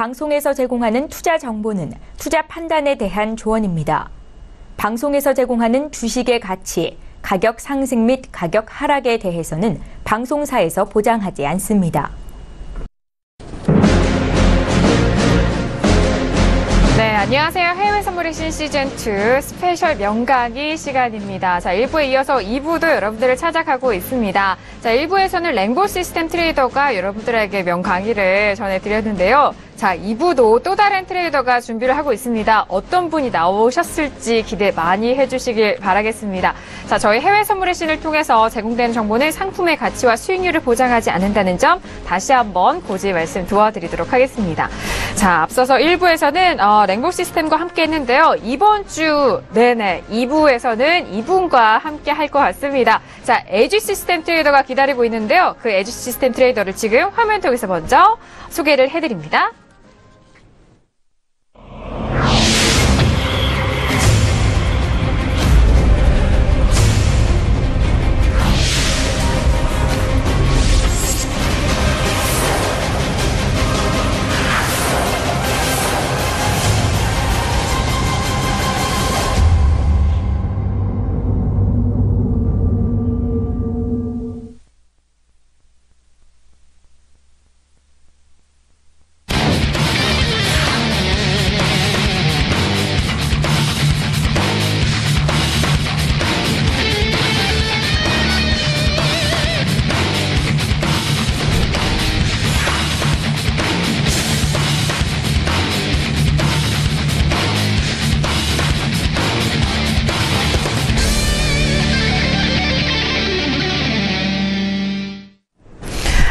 방송에서 제공하는 투자 정보는 투자 판단에 대한 조언입니다. 방송에서 제공하는 주식의 가치, 가격 상승 및 가격 하락에 대해서는 방송사에서 보장하지 않습니다. 네, 안녕하세요. 해외 선물의 신 시즌2 스페셜 명강의 시간입니다. 자, 1부에 이어서 2부도 여러분들을 찾아가고 있습니다. 자, 1부에서는 랭보 시스템 트레이더가 여러분들에게 명강의를 전해드렸는데요. 자, 2부도 또 다른 트레이더가 준비를 하고 있습니다. 어떤 분이 나오셨을지 기대 많이 해주시길 바라겠습니다. 자, 저희 해외 선물의 신을 통해서 제공되는 정보는 상품의 가치와 수익률을 보장하지 않는다는 점 다시 한번 고지 말씀 도와드리도록 하겠습니다. 자, 앞서서 1부에서는 랭보 시스템과 함께 했는데요. 이번 주 2부에서는 이분과 함께 할 것 같습니다. 자, 에지 시스템 트레이더가 기다리고 있는데요. 그 에지 시스템 트레이더를 지금 화면 통해서 먼저 소개를 해드립니다.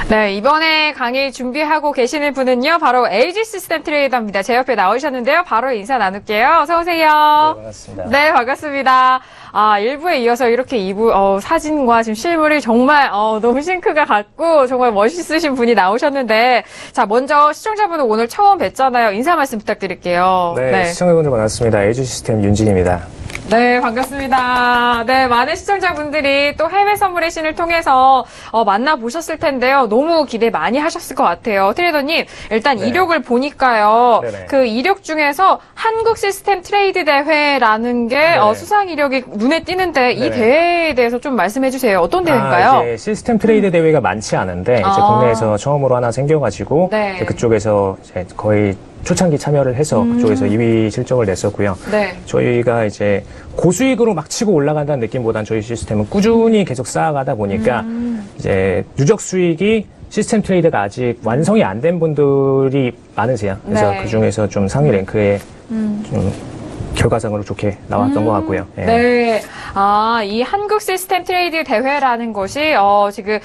네, 이번에 강의 준비하고 계시는 분은요, 바로 LG 시스템 트레이더입니다. 제 옆에 나오셨는데요. 바로 인사 나눌게요. 어서오세요. 네, 반갑습니다. 네, 반갑습니다. 1부에 이어서 이렇게 2부, 사진과 지금 실물이 정말, 너무 싱크가 같고, 정말 멋있으신 분이 나오셨는데, 자, 먼저 시청자분들 오늘 처음 뵀잖아요. 인사 말씀 부탁드릴게요. 네, 시청자분들 반갑습니다. LG 시스템 윤진입니다. 네, 반갑습니다. 네, 많은 시청자분들이 또 해외 선물의 신을 통해서 만나보셨을 텐데요. 너무 기대 많이 하셨을 것 같아요. 트레이더님, 일단 네. 이력을 보니까요. 네네. 그 이력 중에서 한국 시스템 트레이드 대회라는 게 네네. 수상 이력이 눈에 띄는데 이 네네. 대회에 대해서 좀 말씀해 주세요. 어떤 대회인가요? 이제 시스템 트레이드 대회가 많지 않은데 이제 국내에서 처음으로 하나 생겨가지고 네. 이제 그쪽에서 이제 거의 초창기 참여를 해서 그쪽에서 2위 실적을 냈었고요. 네. 저희가 이제 고수익으로 막 치고 올라간다는 느낌보다는 저희 시스템은 꾸준히 계속 쌓아가다 보니까 이제 누적 수익이 시스템 트레이드가 아직 완성이 안 된 분들이 많으세요. 그래서 네. 그 중에서 좀 상위 랭크에 좀 결과상으로 좋게 나왔던 것 같고요. 예. 네. 이 한국 시스템 트레이드 대회라는 것이, 지금,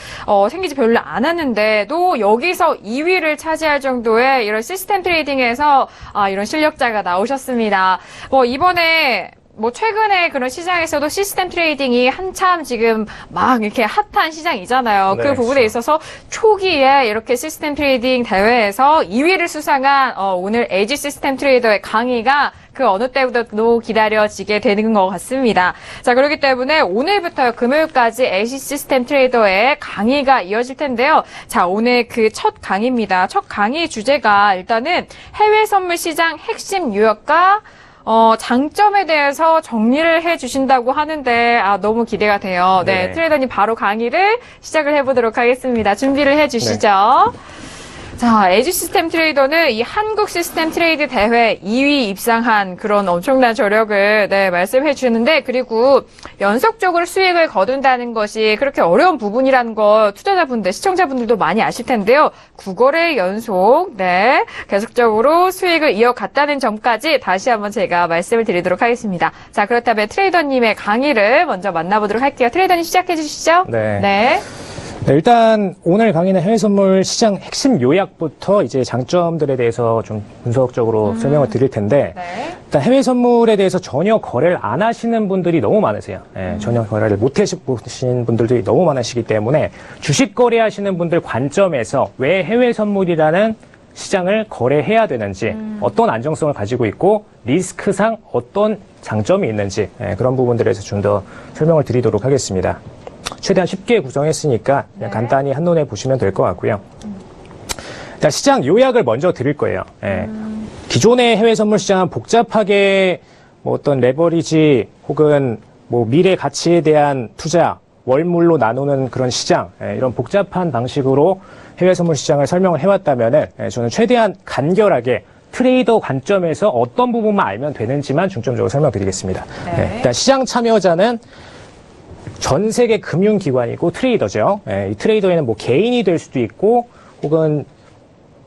생기지 별로 않았는데도 여기서 2위를 차지할 정도의 이런 시스템 트레이딩에서, 이런 실력자가 나오셨습니다. 이번에, 최근에 그런 시장에서도 시스템 트레이딩이 한참 지금 막 이렇게 핫한 시장이잖아요. 네, 그 부분에 그렇죠. 있어서 초기에 이렇게 시스템 트레이딩 대회에서 2위를 수상한, 오늘 LG 시스템 트레이더의 강의가 그 어느 때보다도 기다려지게 되는 것 같습니다. 자, 그렇기 때문에 오늘부터 금요일까지 LG 시스템 트레이더의 강의가 이어질 텐데요. 자, 오늘 그 첫 강의입니다. 첫 강의 주제가 일단은 해외 선물 시장 핵심 유형과 장점에 대해서 정리를 해 주신다고 하는데, 너무 기대가 돼요. 네, 네. 트레이더님 바로 강의를 시작을 해보도록 하겠습니다. 준비를 해 주시죠. 자, LG 시스템 트레이더는 이 한국 시스템 트레이드 대회 2위 입상한 그런 엄청난 저력을 말씀해 주는데, 그리고 연속적으로 수익을 거둔다는 것이 그렇게 어려운 부분이라는 거 투자자분들, 시청자분들도 많이 아실 텐데요. 9거래 연속, 계속적으로 수익을 이어갔다는 점까지 다시 한번 제가 말씀을 드리도록 하겠습니다. 자, 그렇다면 트레이더님의 강의를 먼저 만나보도록 할게요. 트레이더님 시작해 주시죠. 네. 네. 네, 일단 오늘 강의는 해외 선물 시장 핵심 요약부터 이제 장점들에 대해서 좀 분석적으로 설명을 드릴 텐데, 네. 일단 해외 선물에 대해서 전혀 거래를 안 하시는 분들이 너무 많으세요. 전혀 거래를 못 하신 분들이 너무 많으시기 때문에 주식 거래하시는 분들 관점에서 왜 해외 선물이라는 시장을 거래해야 되는지, 어떤 안정성을 가지고 있고 리스크상 어떤 장점이 있는지, 그런 부분들에 대해서 좀 더 설명을 드리도록 하겠습니다. 최대한 쉽게 구성했으니까 그냥 간단히 한눈에 보시면 될 것 같고요. 일단 시장 요약을 먼저 드릴 거예요. 예. 기존의 해외 선물 시장은 복잡하게 뭐 어떤 레버리지 혹은 뭐 미래 가치에 대한 투자, 월물로 나누는 그런 시장, 이런 복잡한 방식으로 해외 선물 시장을 설명을 해왔다면은 저는 최대한 간결하게 트레이더 관점에서 어떤 부분만 알면 되는지만 중점적으로 설명드리겠습니다. 네. 일단 시장 참여자는 전 세계 금융기관이고 트레이더죠. 이 트레이더에는 뭐 개인이 될 수도 있고 혹은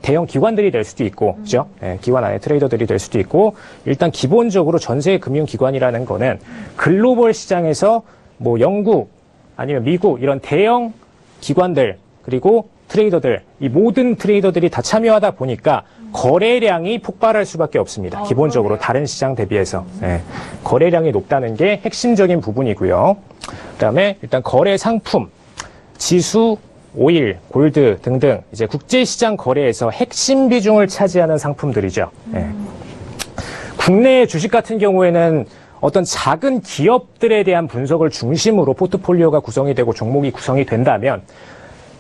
대형 기관들이 될 수도 있고, 그죠? 기관 안에 트레이더들이 될 수도 있고, 일단 기본적으로 전 세계 금융기관이라는 거는 글로벌 시장에서 뭐 영국 아니면 미국 이런 대형 기관들 그리고 트레이더들, 이 모든 트레이더들이 다 참여하다 보니까 거래량이 폭발할 수밖에 없습니다. 기본적으로 그러네요. 다른 시장 대비해서. 거래량이 높다는 게 핵심적인 부분이고요. 그다음에 일단 거래 상품, 지수, 오일, 골드 등등 이제 국제시장 거래에서 핵심 비중을 차지하는 상품들이죠. 국내 주식 같은 경우에는 어떤 작은 기업들에 대한 분석을 중심으로 포트폴리오가 구성이 되고 종목이 구성이 된다면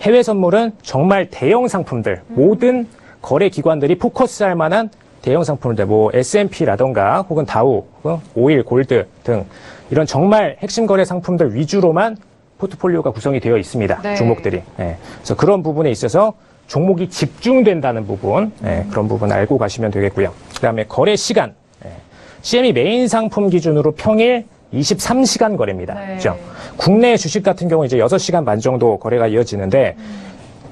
해외 선물은 정말 대형 상품들, 모든 거래 기관들이 포커스할 만한 대형 상품들, 뭐 S&P라던가 혹은 다우, 오일, 골드 등 이런 정말 핵심 거래 상품들 위주로만 포트폴리오가 구성이 되어 있습니다. 네. 종목들이. 그래서 그런 부분에 있어서 종목이 집중된다는 부분, 그런 부분 알고 가시면 되겠고요. 그다음에 거래 시간, CME 메인 상품 기준으로 평일 23시간 거래입니다. 네. 그렇죠? 국내 주식 같은 경우 이제 6시간 반 정도 거래가 이어지는데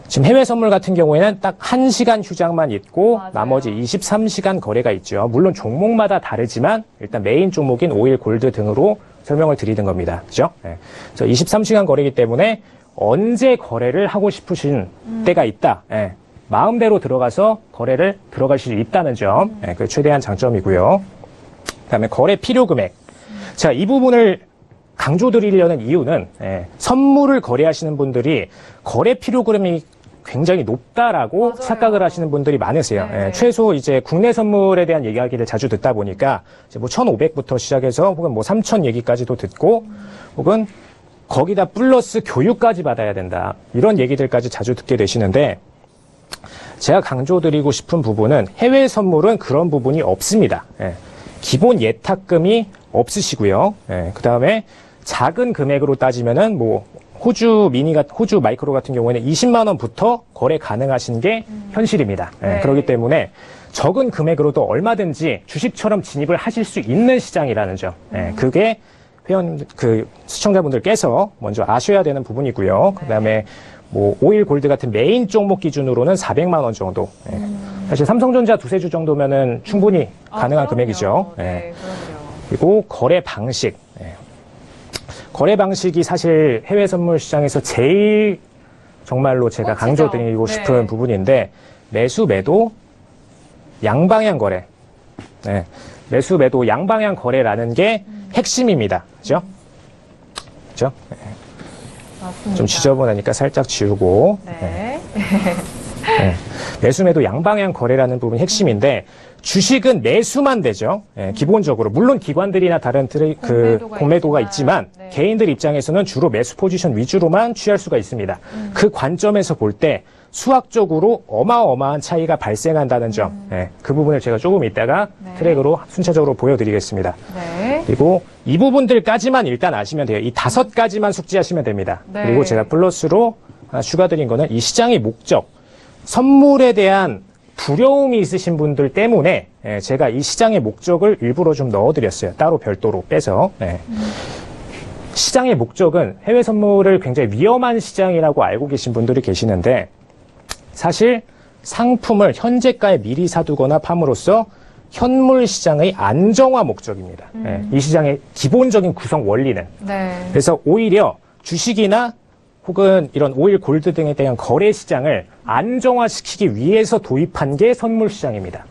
지금 해외 선물 같은 경우에는 딱 1시간 휴장만 있고 맞아요. 나머지 23시간 거래가 있죠. 물론 종목마다 다르지만 일단 메인 종목인 오일, 골드 등으로 설명을 드리는 겁니다. 그죠? 그래서 23시간 거래이기 때문에 언제 거래를 하고 싶으신 때가 있다. 마음대로 들어가서 거래를 들어갈 수 있다는 점. 그 최대한 장점이고요. 그다음에 거래 필요 금액. 자, 이 부분을 강조드리려는 이유는 선물을 거래하시는 분들이 거래 필요 금액이 굉장히 높다라고 맞아요. 착각을 하시는 분들이 많으세요. 네. 최소 이제 국내 선물에 대한 이야기를 자주 듣다 보니까 이제 뭐 1,500부터 시작해서 혹은 뭐 3,000 얘기까지도 듣고 혹은 거기다 플러스 교육까지 받아야 된다. 이런 얘기들까지 자주 듣게 되시는데 제가 강조드리고 싶은 부분은 해외 선물은 그런 부분이 없습니다. 기본 예탁금이 없으시고요. 그 다음에 작은 금액으로 따지면은 뭐 호주 마이크로 같은 경우에는 20만 원부터 거래 가능하신 게 현실입니다. 네. 그렇기 때문에 적은 금액으로도 얼마든지 주식처럼 진입을 하실 수 있는 시장이라는 점. 그게 시청자분들께서 먼저 아셔야 되는 부분이고요. 그다음에 뭐 오일 골드 같은 메인 종목 기준으로는 400만 원 정도. 사실 삼성전자 두세 주 정도면은 충분히 가능한 그럼요. 금액이죠. 네, 그럼요. 그리고 거래 방식. 거래 방식이 사실 해외 선물 시장에서 제일 정말로 제가 멋지죠. 강조드리고 네. 싶은 부분인데 매수 매도 양방향 거래. 매수 매도 양방향 거래라는 게 핵심입니다. 그죠? 그죠? 맞습니다. 좀 지저분하니까 살짝 지우고. 네. 매수 매도 양방향 거래라는 부분이 핵심인데 주식은 매수만 되죠. 기본적으로 물론 기관들이나 다른 공매도가 있지만 네. 개인들 입장에서는 주로 매수 포지션 위주로만 취할 수가 있습니다. 그 관점에서 볼 때 수학적으로 어마어마한 차이가 발생한다는 점. 그 부분을 제가 조금 이따가 네. 트랙으로 순차적으로 보여드리겠습니다. 네. 그리고 이 부분들까지만 일단 아시면 돼요. 이 5가지만 숙지하시면 됩니다. 네. 그리고 제가 플러스로 하나 추가드린 거는 이 시장의 목적, 선물에 대한 두려움이 있으신 분들 때문에 제가 이 시장의 목적을 일부러 좀 넣어드렸어요. 따로 별도로 빼서. 시장의 목적은 해외 선물을 굉장히 위험한 시장이라고 알고 계신 분들이 계시는데 사실 상품을 현재가에 미리 사두거나 팜으로써 현물 시장의 안정화 목적입니다. 이 시장의 기본적인 구성 원리는. 네. 그래서 오히려 주식이나 혹은 이런 오일 골드 등에 대한 거래 시장을 안정화시키기 위해서 도입한 게 선물 시장입니다.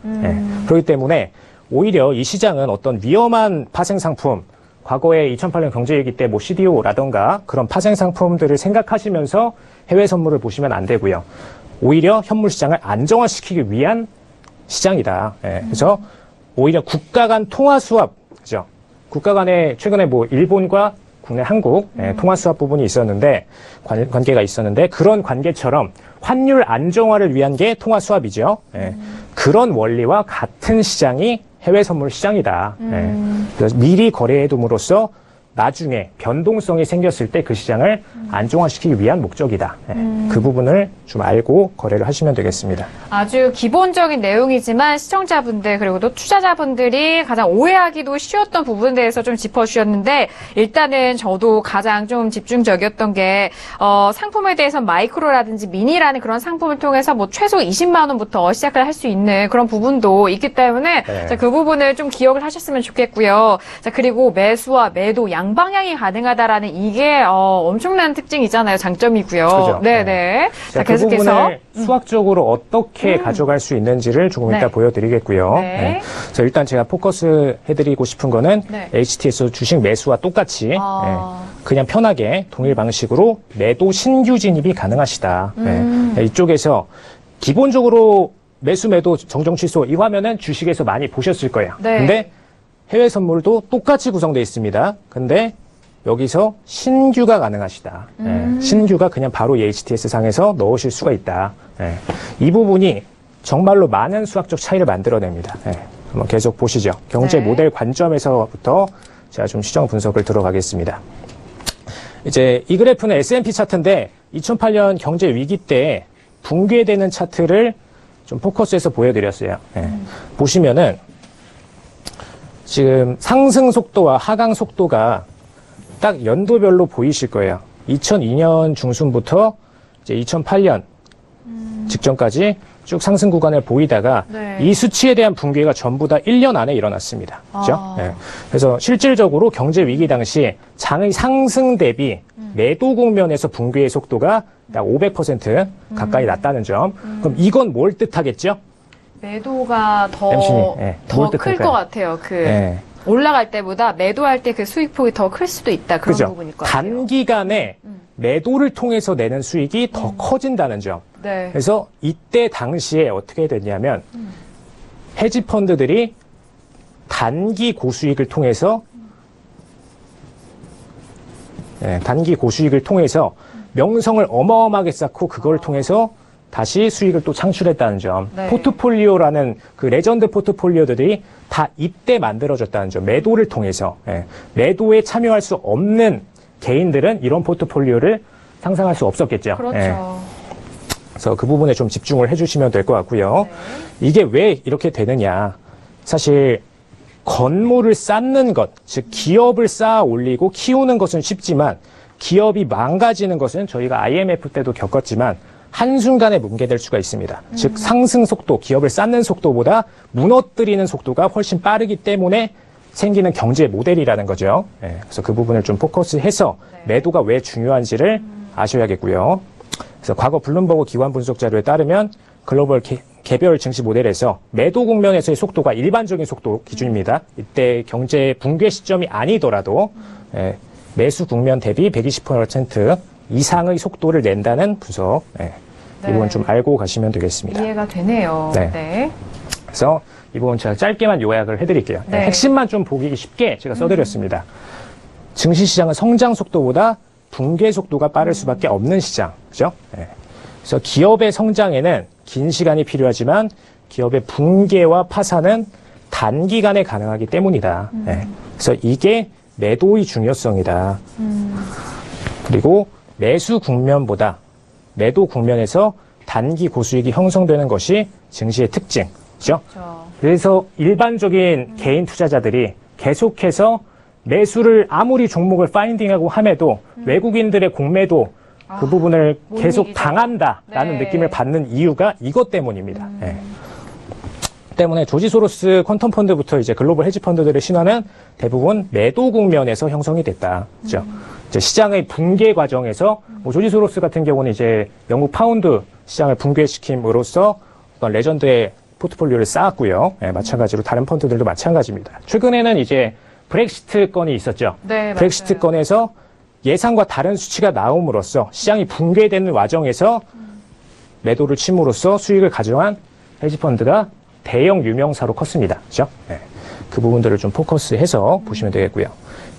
그렇기 때문에 오히려 이 시장은 어떤 위험한 파생 상품, 과거에 2008년 경제위기 때 뭐 CDO라던가 그런 파생 상품들을 생각하시면서 해외 선물을 보시면 안 되고요. 오히려 현물 시장을 안정화시키기 위한 시장이다. 그래서 오히려 국가 간 통화 수합, 그죠? 국가 간에 최근에 뭐 일본과 국내 한국 통화 수합 부분이 있었는데 관계가 있었는데 그런 관계처럼 환율 안정화를 위한 게 통화 수합이죠. 그런 원리와 같은 시장이 해외 선물 시장이다. 그래서 미리 거래해 둠으로써 나중에 변동성이 생겼을 때 그 시장을 안정화시키기 위한 목적이다. 그 부분을 좀 알고 거래를 하시면 되겠습니다. 아주 기본적인 내용이지만 시청자분들 그리고 또 투자자분들이 가장 오해하기도 쉬웠던 부분에 대해서 좀 짚어주셨는데 일단은 저도 가장 좀 집중적이었던 게 상품에 대해서 마이크로라든지 미니라는 그런 상품을 통해서 뭐 최소 20만 원부터 시작을 할 수 있는 그런 부분도 있기 때문에 네. 자, 그 부분을 좀 기억을 하셨으면 좋겠고요. 자, 그리고 매수와 매도 양방향이 가능하다라는 이게 엄청난 특징이잖아요. 장점이고요. 그죠. 네네. 자, 그 계속해서. 부분을 수학적으로 어떻게 가져갈 수 있는지를 조금 이따 네. 보여드리겠고요. 네. 그래서 일단 제가 포커스 해드리고 싶은 거는 네. HTS 주식 매수와 똑같이 아. 그냥 편하게 동일 방식으로 매도 신규 진입이 가능하시다. 이쪽에서 기본적으로 매수 매도 정정 취소 이 화면은 주식에서 많이 보셨을 거예요. 네. 근데 해외 선물도 똑같이 구성되어 있습니다. 근데 여기서 신규가 가능하시다. 신규가 그냥 바로 이 HTS 상에서 넣으실 수가 있다. 이 부분이 정말로 많은 수학적 차이를 만들어냅니다. 한번 계속 보시죠. 경제 네. 모델 관점에서부터 제가 좀 시정 분석을 들어가겠습니다. 이제 이 그래프는 S&P 차트인데 2008년 경제 위기 때 붕괴되는 차트를 좀 포커스해서 보여드렸어요. 보시면은 지금 상승 속도와 하강 속도가 딱 연도별로 보이실 거예요. 2002년 중순부터 이제 2008년 직전까지 쭉 상승 구간을 보이다가 네. 이 수치에 대한 붕괴가 전부 다 1년 안에 일어났습니다. 그죠? 그래서 실질적으로 경제 위기 당시 장의 상승 대비 매도 국면에서 붕괴의 속도가 약 500% 가까이 났다는 점. 그럼 이건 뭘 뜻하겠죠? 매도가 MC님, 더 뭘 클 뜻할까요? 것 같아요. 예. 올라갈 때보다 매도할 때 그 수익폭이 더 클 수도 있다. 그런 그죠? 부분일 것 같아요. 단기간에 매도를 통해서 내는 수익이 더 커진다는 점. 네. 그래서 이때 당시에 어떻게 됐냐면 헤지 펀드들이 단기 고수익을 통해서 단기 고수익을 통해서 명성을 어마어마하게 쌓고 그걸 통해서 다시 수익을 또 창출했다는 점. 네. 포트폴리오라는 그 레전드 포트폴리오들이 다 이때 만들어졌다는 점. 매도를 통해서. 매도에 참여할 수 없는 개인들은 이런 포트폴리오를 상상할 수 없었겠죠. 그렇죠. 그래서 그 부분에 좀 집중을 해주시면 될 것 같고요. 네. 이게 왜 이렇게 되느냐. 사실 건물을 쌓는 것, 즉 기업을 쌓아 올리고 키우는 것은 쉽지만 기업이 망가지는 것은 저희가 IMF 때도 겪었지만 한순간에 뭉개될 수가 있습니다. 즉 상승 속도, 기업을 쌓는 속도보다 무너뜨리는 속도가 훨씬 빠르기 때문에 생기는 경제 모델이라는 거죠. 그래서 그 부분을 좀 포커스해서 매도가 왜 중요한지를 아셔야겠고요. 그래서 과거 블룸버그 기관 분석 자료에 따르면 글로벌 개별 증시 모델에서 매도 국면에서의 속도가 일반적인 속도 기준입니다. 이때 경제 붕괴 시점이 아니더라도 매수 국면 대비 120% 이상의 속도를 낸다는 분석. 이 부분 좀 알고 가시면 되겠습니다. 이해가 되네요. 네. 네. 그래서 이 부분 제가 짧게만 요약을 해드릴게요. 네. 핵심만 좀 보기 쉽게 제가 써드렸습니다. 증시시장은 성장 속도보다 붕괴 속도가 빠를 수밖에 없는 시장. 그죠? 그래서 기업의 성장에는 긴 시간이 필요하지만 기업의 붕괴와 파산은 단기간에 가능하기 때문이다. 그래서 이게 매도의 중요성이다. 그리고 매수 국면보다 매도 국면에서 단기 고수익이 형성되는 것이 증시의 특징이죠. 그렇죠. 그래서 일반적인 개인 투자자들이 계속해서 매수를 아무리 종목을 파인딩하고 함에도 외국인들의 공매도 그 부분을 못 계속 이기죠. 당한다라는 네. 느낌을 받는 이유가 이것 때문입니다. 때문에 조지 소로스 퀀텀 펀드부터 이제 글로벌 헤지 펀드들의 신화는 대부분 매도 국면에서 형성이 됐다. 그죠? 이제 시장의 붕괴 과정에서 뭐 조지 소로스 같은 경우는 이제 영국 파운드 시장을 붕괴시킴으로써 어떤 레전드의 포트폴리오를 쌓았고요. 마찬가지로 다른 펀드들도 마찬가지입니다. 최근에는 이제 브렉시트 건이 있었죠. 네, 브렉시트 맞아요. 건에서 예상과 다른 수치가 나옴으로써 시장이 붕괴되는 와정에서 매도를 침으로써 수익을 가져간 헤지펀드가 대형 유명사로 컸습니다. 그죠? 그 부분들을 좀 포커스해서 보시면 되겠고요.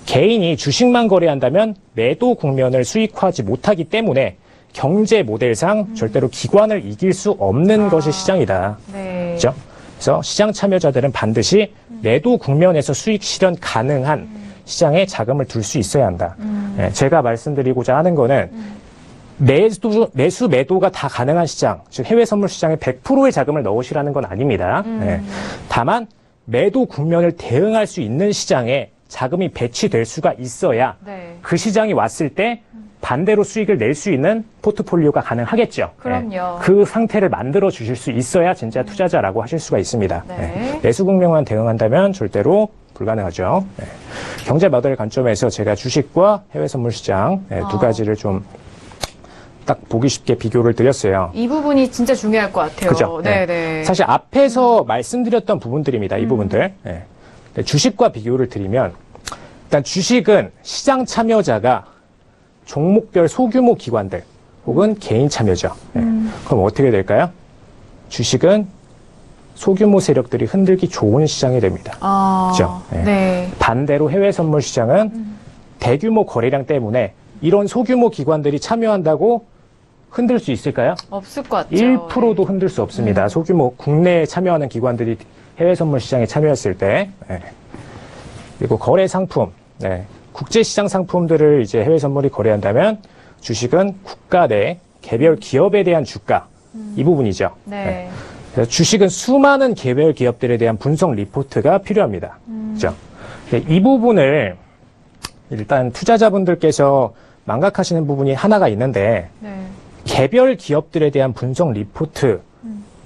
개인이 주식만 거래한다면 매도 국면을 수익화하지 못하기 때문에 경제 모델상 절대로 기관을 이길 수 없는 것이 시장이다. 네. 그렇죠? 그래서 시장 참여자들은 반드시 매도 국면에서 수익 실현 가능한 시장에 자금을 둘 수 있어야 한다. 예, 제가 말씀드리고자 하는 거는 매수 매도가 다 가능한 시장, 즉 해외 선물 시장에 100%의 자금을 넣으시라는 건 아닙니다. 예, 다만 매도 국면을 대응할 수 있는 시장에 자금이 배치될 수가 있어야 네. 그 시장이 왔을 때 반대로 수익을 낼 수 있는 포트폴리오가 가능하겠죠. 그럼요. 예, 그 상태를 만들어 주실 수 있어야 진짜 투자자라고 하실 수가 있습니다. 네. 예, 매수 국면만 대응한다면 절대로 불가능하죠. 예. 경제 모델 관점에서 제가 주식과 해외 선물 시장 두 가지를 좀 딱 보기 쉽게 비교를 드렸어요. 이 부분이 진짜 중요할 것 같아요. 그죠? 네, 예. 네. 사실 앞에서 말씀드렸던 부분들입니다. 이 부분들. 예. 근데 주식과 비교를 드리면 일단 주식은 시장 참여자가 종목별 소규모 기관들 혹은 개인 참여죠. 예. 그럼 어떻게 될까요? 주식은 소규모 세력들이 흔들기 좋은 시장이 됩니다. 그죠? 예. 네. 반대로 해외 선물 시장은 대규모 거래량 때문에 이런 소규모 기관들이 참여한다고 흔들 수 있을까요? 없을 것 같죠. 1%도 흔들 수 없습니다. 소규모 국내에 참여하는 기관들이 해외 선물 시장에 참여했을 때. 예. 그리고 거래 상품, 국제 시장 상품들을 이제 해외 선물이 거래한다면 주식은 국가 내 개별 기업에 대한 주가 이 부분이죠. 네. 그래서 주식은 수많은 개별 기업들에 대한 분석 리포트가 필요합니다. 그죠? 이 부분을 일단 투자자분들께서 망각하시는 부분이 하나가 있는데 네. 개별 기업들에 대한 분석 리포트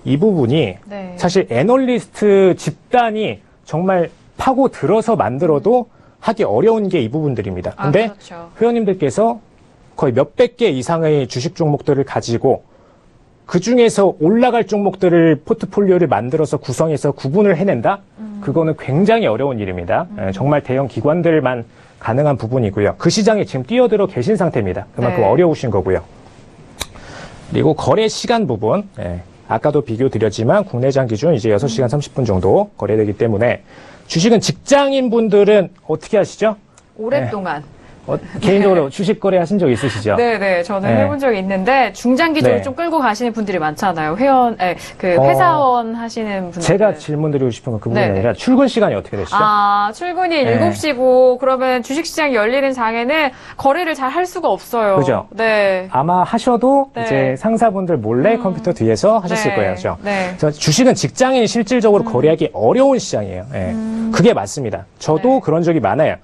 이 부분이 네. 사실 애널리스트 집단이 정말 파고 들어서 만들어도 하기 어려운 게 이 부분들입니다. 근데 그렇죠. 회원님들께서 거의 몇백 개 이상의 주식 종목들을 가지고 그 중에서 올라갈 종목들을 포트폴리오를 만들어서 구성해서 구분을 해낸다? 그거는 굉장히 어려운 일입니다. 정말 대형 기관들만 가능한 부분이고요. 그 시장에 지금 뛰어들어 계신 상태입니다. 그만큼 네. 어려우신 거고요. 그리고 거래 시간 부분, 아까도 비교 드렸지만 국내장 기준 이제 6시간 30분 정도 거래되기 때문에 주식은 직장인 분들은 어떻게 하시죠? 오랫동안. 개인적으로 주식 거래 하신 적 있으시죠? 네네, 저는 네. 해본 적이 있는데 중장기적으로 네. 좀 끌고 가시는 분들이 많잖아요. 회사원 하시는 분들. 제가 질문 드리고 싶은 건 그 부분이 네네. 아니라 출근 시간이 어떻게 되시죠? 출근이 네. 7시고 그러면 주식시장 열리는 장에는 거래를 잘 할 수가 없어요. 그죠? 네. 아마 하셔도 네. 이제 상사분들 몰래 컴퓨터 뒤에서 하셨을 네. 거예요. 그죠? 네. 그래서 주식은 직장인이 실질적으로 거래하기 어려운 시장이에요. 그게 맞습니다. 저도 네. 그런 적이 많아요.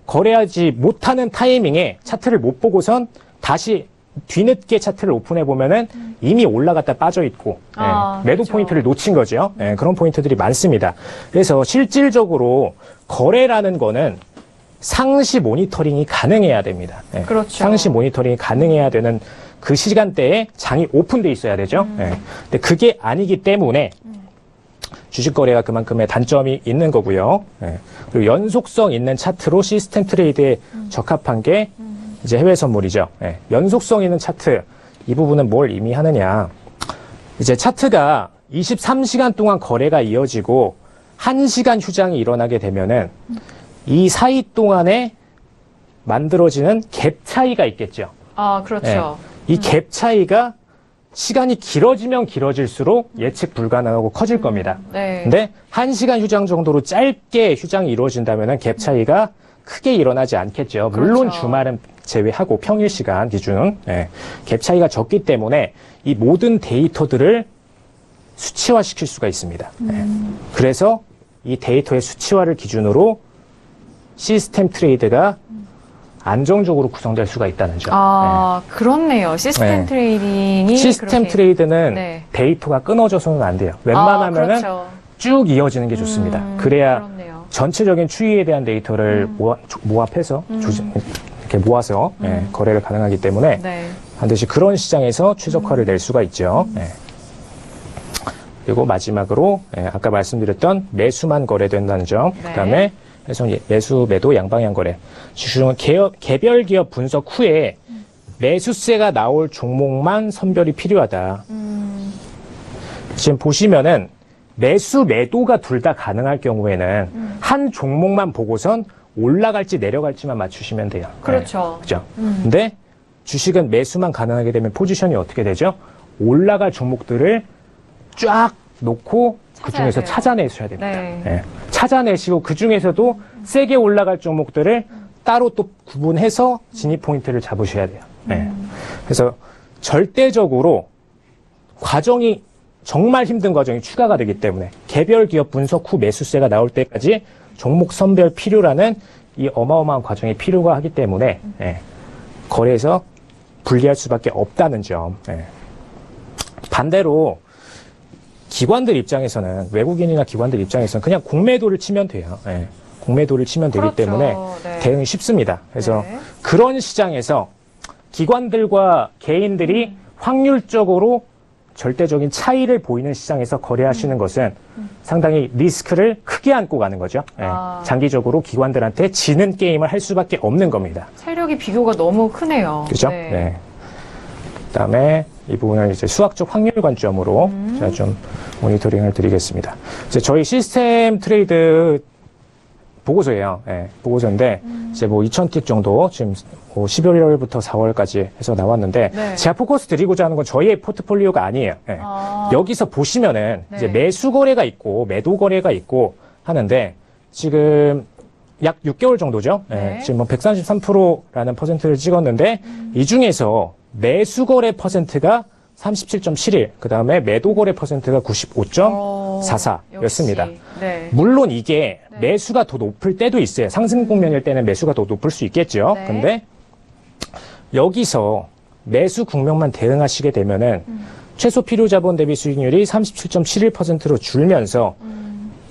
거래하지 못하는 타이밍에 차트를 못 보고선 다시 뒤늦게 차트를 오픈해 보면은 이미 올라갔다 빠져 있고 매도 그렇죠. 포인트를 놓친 거죠. 그런 포인트들이 많습니다. 그래서 실질적으로 거래라는 거는 상시 모니터링이 가능해야 됩니다. 그렇죠. 상시 모니터링이 가능해야 되는 그 시간대에 장이 오픈돼 있어야 되죠. 근데 그게 아니기 때문에 주식 거래가 그만큼의 단점이 있는 거고요. 그리고 연속성 있는 차트로 시스템 트레이드에 적합한 게 이제 해외 선물이죠. 연속성 있는 차트 이 부분은 뭘 의미하느냐? 이제 차트가 23시간 동안 거래가 이어지고 1시간 휴장이 일어나게 되면은 이 사이 동안에 만들어지는 갭 차이가 있겠죠. 그렇죠. 이 갭 차이가 시간이 길어지면 길어질수록 예측 불가능하고 커질 겁니다. 네. 근데 1시간 휴장 정도로 짧게 휴장이 이루어진다면 갭 차이가 크게 일어나지 않겠죠. 물론 그렇죠. 주말은 제외하고 평일 시간 기준 갭 차이가 적기 때문에 이 모든 데이터들을 수치화시킬 수가 있습니다. 그래서 이 데이터의 수치화를 기준으로 시스템 트레이드가 안정적으로 구성될 수가 있다는 점. 그렇네요. 시스템 트레이딩이. 시스템 그렇게. 트레이드는 네. 데이터가 끊어져서는 안 돼요. 웬만하면은 그렇죠. 쭉 이어지는 게 좋습니다. 그래야 그렇네요. 전체적인 추이에 대한 데이터를 모합해서 이렇게 모아서 거래를 가능하기 때문에 네. 반드시 그런 시장에서 최적화를 낼 수가 있죠. 그리고 마지막으로 아까 말씀드렸던 매수만 거래된다는 점. 네. 그다음에 매수, 매도, 양방향 거래. 주식은 개별 기업 분석 후에 매수세가 나올 종목만 선별이 필요하다. 지금 보시면은 매수, 매도가 둘 다 가능할 경우에는 한 종목만 보고선 올라갈지 내려갈지만 맞추시면 돼요. 그렇죠. 그죠? 근데 주식은 매수만 가능하게 되면 포지션이 어떻게 되죠? 올라갈 종목들을 쫙 놓고 그 중에서 돼요. 찾아내셔야 됩니다. 네. 예. 찾아내시고 그 중에서도 세게 올라갈 종목들을 따로 또 구분해서 진입 포인트를 잡으셔야 돼요. 예. 그래서 절대적으로 과정이 정말 힘든 과정이 추가가 되기 때문에 개별 기업 분석 후 매수세가 나올 때까지 종목 선별 필요라는 이 어마어마한 과정이 필요가 하기 때문에 예. 거래에서 불리할 수밖에 없다는 점. 예. 반대로 기관들 입장에서는 외국인이나 기관들 입장에서는 그냥 공매도를 치면 돼요. 예. 공매도를 치면 되기 그렇죠. 때문에 네. 대응이 쉽습니다. 그래서 네. 그런 시장에서 기관들과 개인들이 확률적으로 절대적인 차이를 보이는 시장에서 거래하시는 것은 상당히 리스크를 크게 안고 가는 거죠. 예. 장기적으로 기관들한테 지는 게임을 할 수밖에 없는 겁니다. 세력이 비교가 너무 크네요. 그죠? 네. 네. 그다음에 이 부분은 이제 수학적 확률 관점으로 제가 좀 모니터링을 드리겠습니다. 이제 저희 시스템 트레이드 보고서예요. 예, 보고서인데 이제 뭐 2,000틱 정도 지금 11월부터 4월까지 해서 나왔는데 네. 제가 포커스 드리고자 하는 건 저희의 포트폴리오가 아니에요. 예. 여기서 보시면은 네. 이제 매수 거래가 있고 매도 거래가 있고 하는데 지금 약 6개월 정도죠. 예, 네. 지금 뭐 133%라는 퍼센트를 찍었는데 이 중에서 매수 거래 퍼센트가 37.71, 그 다음에 매도 거래 퍼센트가 95.44였습니다. 네. 물론 이게 네. 매수가 더 높을 때도 있어요. 상승 국면일 때는 매수가 더 높을 수 있겠죠. 네. 근데 여기서 매수 국면만 대응하시게 되면은 최소 필요 자본 대비 수익률이 37.71%로 줄면서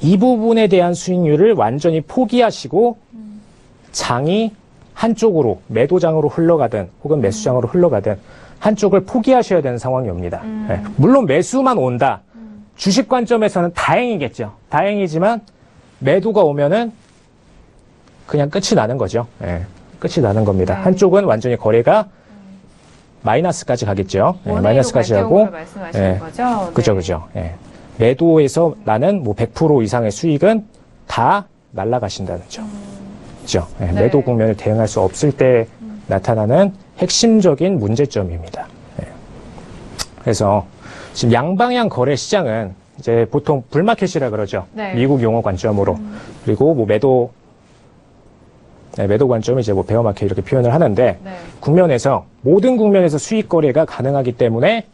이 부분에 대한 수익률을 완전히 포기하시고 장이 한쪽으로 매도장으로 흘러가든 혹은 매수장으로 흘러가든 한쪽을 포기하셔야 되는 상황이 옵니다. 예. 물론 매수만 온다. 주식 관점에서는 다행이겠죠. 다행이지만 매도가 오면은 그냥 끝이 나는 거죠. 예. 끝이 나는 겁니다. 네. 한쪽은 완전히 거래가 마이너스까지 가겠죠. 예, 마이너스까지 하고 말씀하시는 예. 거죠? 그죠, 그죠. 예. 매도에서 나는 뭐 100% 이상의 수익은 다 날아가신다는 점. 그죠. 예, 네. 매도 국면을 대응할 수 없을 때 나타나는 핵심적인 문제점입니다. 예. 그래서 지금 양방향 거래 시장은 이제 보통 불마켓이라 그러죠. 네. 미국 용어 관점으로. 그리고 뭐 매도 관점을 이제 뭐 베어마켓 이렇게 표현을 하는데 네. 국면에서 모든 국면에서 수익 거래가 가능하기 때문에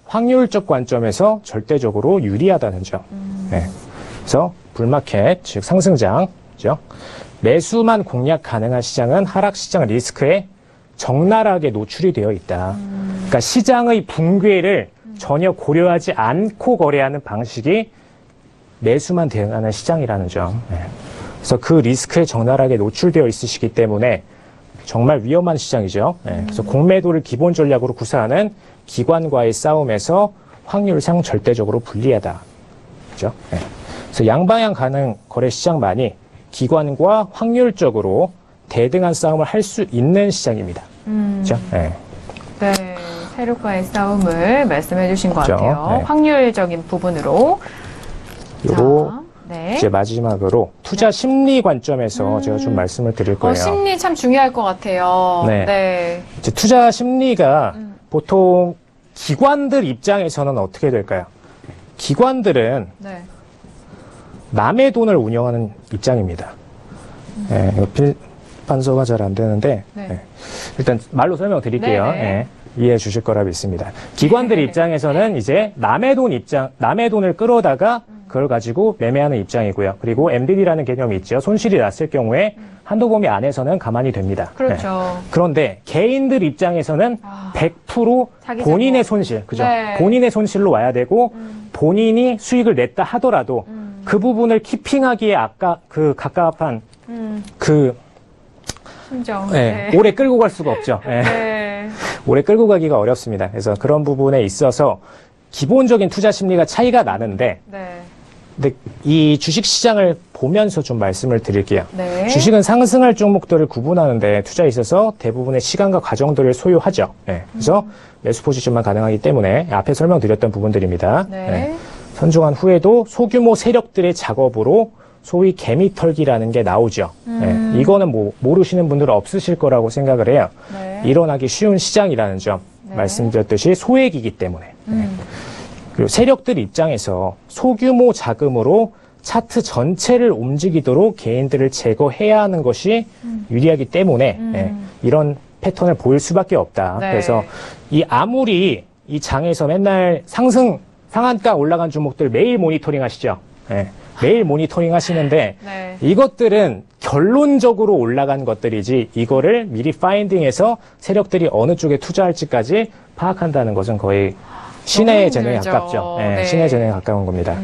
확률적 관점에서 절대적으로 유리하다는 점. 네. 그래서 불마켓, 즉 상승장이죠. 매수만 공략 가능한 시장은 하락 시장 리스크에 적나라하게 노출이 되어 있다. 그러니까 시장의 붕괴를 전혀 고려하지 않고 거래하는 방식이 매수만 대응하는 시장이라는 점. 네. 그래서 그 리스크에 적나라하게 노출되어 있으시기 때문에 정말 위험한 시장이죠. 네. 그래서 공매도를 기본 전략으로 구사하는 기관과의 싸움에서 확률상 절대적으로 불리하다. 그죠? 네. 그래서 양방향 가능 거래 시장만이 기관과 확률적으로 대등한 싸움을 할 수 있는 시장입니다. 그죠? 네. 네. 세력과의 싸움을 말씀해 주신 것 그렇죠. 같아요. 네. 확률적인 부분으로. 요거 자, 네. 이제 마지막으로 투자 심리 관점에서 제가 좀 말씀을 드릴 거예요. 심리 참 중요할 것 같아요. 네. 네. 이제 투자 심리가 보통 기관들 입장에서는 어떻게 될까요? 기관들은 네. 남의 돈을 운영하는 입장입니다. 예, 이거 필판서가 잘 안 되는데 네. 예, 일단 말로 설명드릴게요. 네, 네. 예, 이해해 주실 거라 믿습니다. 기관들 네. 입장에서는 이제 남의 돈을 끌어다가 그걸 가지고 매매하는 입장이고요. 그리고 MDD라는 개념이 있죠. 손실이 났을 경우에 한도 범위 안에서는 가만히 됩니다. 그렇죠. 예. 그런데 개인들 입장에서는 100% 자기 본인의 자본. 손실, 그죠? 네. 본인의 손실로 와야 되고 본인이 수익을 냈다 하더라도 그 부분을 키핑하기에 아까 그 갑갑한 그 심정. 예, 오래 끌고 갈 수가 없죠. 예. 네. 오래 끌고 가기가 어렵습니다. 그래서 그런 부분에 있어서 기본적인 투자 심리가 차이가 나는데 네. 근데 이 주식 시장을 보면서 좀 말씀을 드릴게요. 네. 주식은 상승할 종목들을 구분하는데 투자에 있어서 대부분의 시간과 과정들을 소요하죠. 예. 그래서 매수 포지션만 가능하기 때문에 앞에 설명드렸던 부분들입니다. 네. 예. 선종한 후에도 소규모 세력들의 작업으로 소위 개미털기라는 게 나오죠. 예, 이거는 뭐 모르시는 분들은 없으실 거라고 생각을 해요. 네. 일어나기 쉬운 시장이라는 점 네. 말씀드렸듯이 소액이기 때문에. 예. 그리고 세력들 입장에서 소규모 자금으로 차트 전체를 움직이도록 개인들을 제거해야 하는 것이 유리하기 때문에 예, 이런 패턴을 보일 수밖에 없다. 네. 그래서 아무리 이 장에서 맨날 상한가 올라간 종목들 매일 모니터링 하시죠. 예, 매일 모니터링 하시는데 네. 이것들은 결론적으로 올라간 것들이지 이거를 미리 파인딩해서 세력들이 어느 쪽에 투자할지까지 파악한다는 것은 거의 신의 재능에 힘들죠. 가깝죠. 예, 네. 신의 재능에 가까운 겁니다.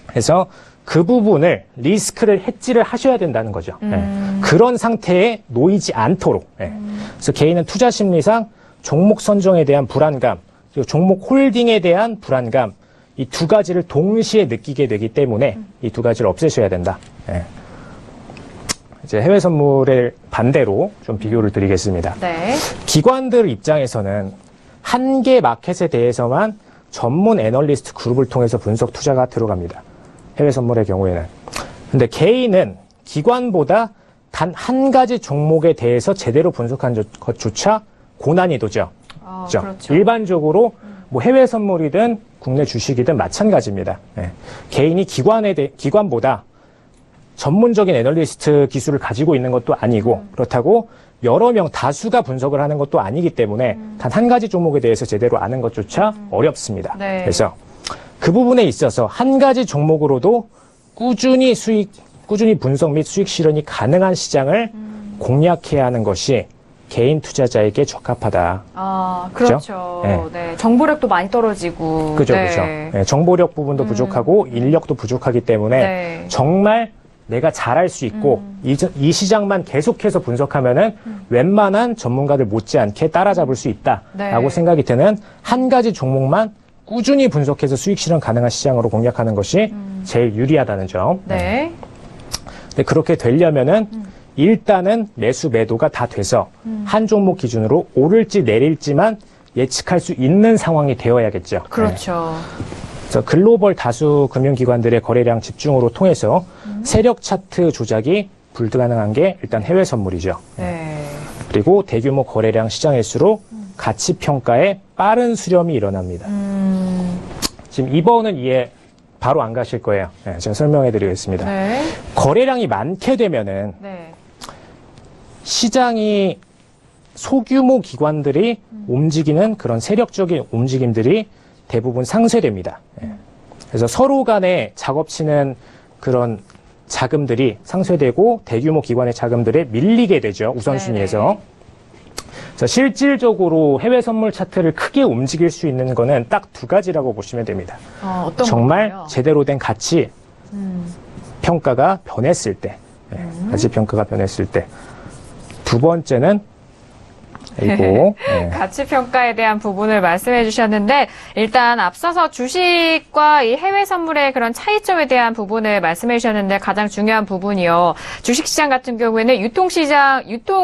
그래서 그 부분을 리스크를 해지를 하셔야 된다는 거죠. 예, 그런 상태에 놓이지 않도록. 예. 그래서 개인은 투자 심리상 종목 선정에 대한 불안감, 그리고 종목 홀딩에 대한 불안감, 이 두 가지를 동시에 느끼게 되기 때문에 이 두 가지를 없애셔야 된다. 예. 이제 해외 선물의 반대로 좀 비교를 드리겠습니다. 네. 기관들 입장에서는 한 개 마켓에 대해서만 전문 애널리스트 그룹을 통해서 분석 투자가 들어갑니다. 해외 선물의 경우에는. 근데 개인은 기관보다 단 한 가지 종목에 대해서 제대로 분석한 것조차 고난이도죠. 그렇죠. 일반적으로 뭐 해외 선물이든 국내 주식이든 마찬가지입니다. 예. 개인이 기관보다 전문적인 애널리스트 기술을 가지고 있는 것도 아니고 그렇다고 여러 명 다수가 분석을 하는 것도 아니기 때문에 단 한 가지 종목에 대해서 제대로 아는 것조차 어렵습니다. 네. 그래서 그 부분에 있어서 한 가지 종목으로도 꾸준히 분석 및 수익 실현이 가능한 시장을 공략해야 하는 것이 개인 투자자에게 적합하다. 아, 그렇죠. 네. 네. 정보력도 많이 떨어지고. 그죠, 네. 그죠. 네, 정보력 부분도 부족하고 인력도 부족하기 때문에 네. 정말 내가 잘할 수 있고 이 시장만 계속해서 분석하면은 웬만한 전문가들 못지않게 따라잡을 수 있다라고 네. 생각이 드는 한 가지 종목만 꾸준히 분석해서 수익 실현 가능한 시장으로 공략하는 것이 제일 유리하다는 점. 네. 근데 그렇게 되려면은 일단은 매수 매도가 다 돼서 한 종목 기준으로 오를지 내릴지만 예측할 수 있는 상황이 되어야겠죠. 그렇죠. 그래서 글로벌 다수 금융기관들의 거래량 집중으로 통해서 세력 차트 조작이 불가능한 게 일단 해외 선물이죠. 네. 그리고 대규모 거래량 시장일수록 가치 평가에 빠른 수렴이 일어납니다. 지금 2번은 이해 바로 안 가실 거예요. 네, 제가 설명해 드리겠습니다. 네. 거래량이 많게 되면은 네. 시장이 소규모 기관들이 움직이는 그런 세력적인 움직임들이 대부분 상쇄됩니다. 예. 그래서 서로 간에 작업치는 그런 자금들이 상쇄되고 대규모 기관의 자금들에 밀리게 되죠. 우선순위에서. 그래서 실질적으로 해외 선물 차트를 크게 움직일 수 있는 거는 딱 두 가지라고 보시면 됩니다. 어떤 정말 건가요? 제대로 된 가치 평가가 변했을 때, 가치 평가가 변했을 때. 두 번째는 이거 가치 평가에 대한 부분을 말씀해 주셨는데 일단 앞서서 주식과 이 해외 선물의 그런 차이점에 대한 부분을 말씀해 주셨는데 가장 중요한 부분이요. 주식시장 같은 경우에는 유통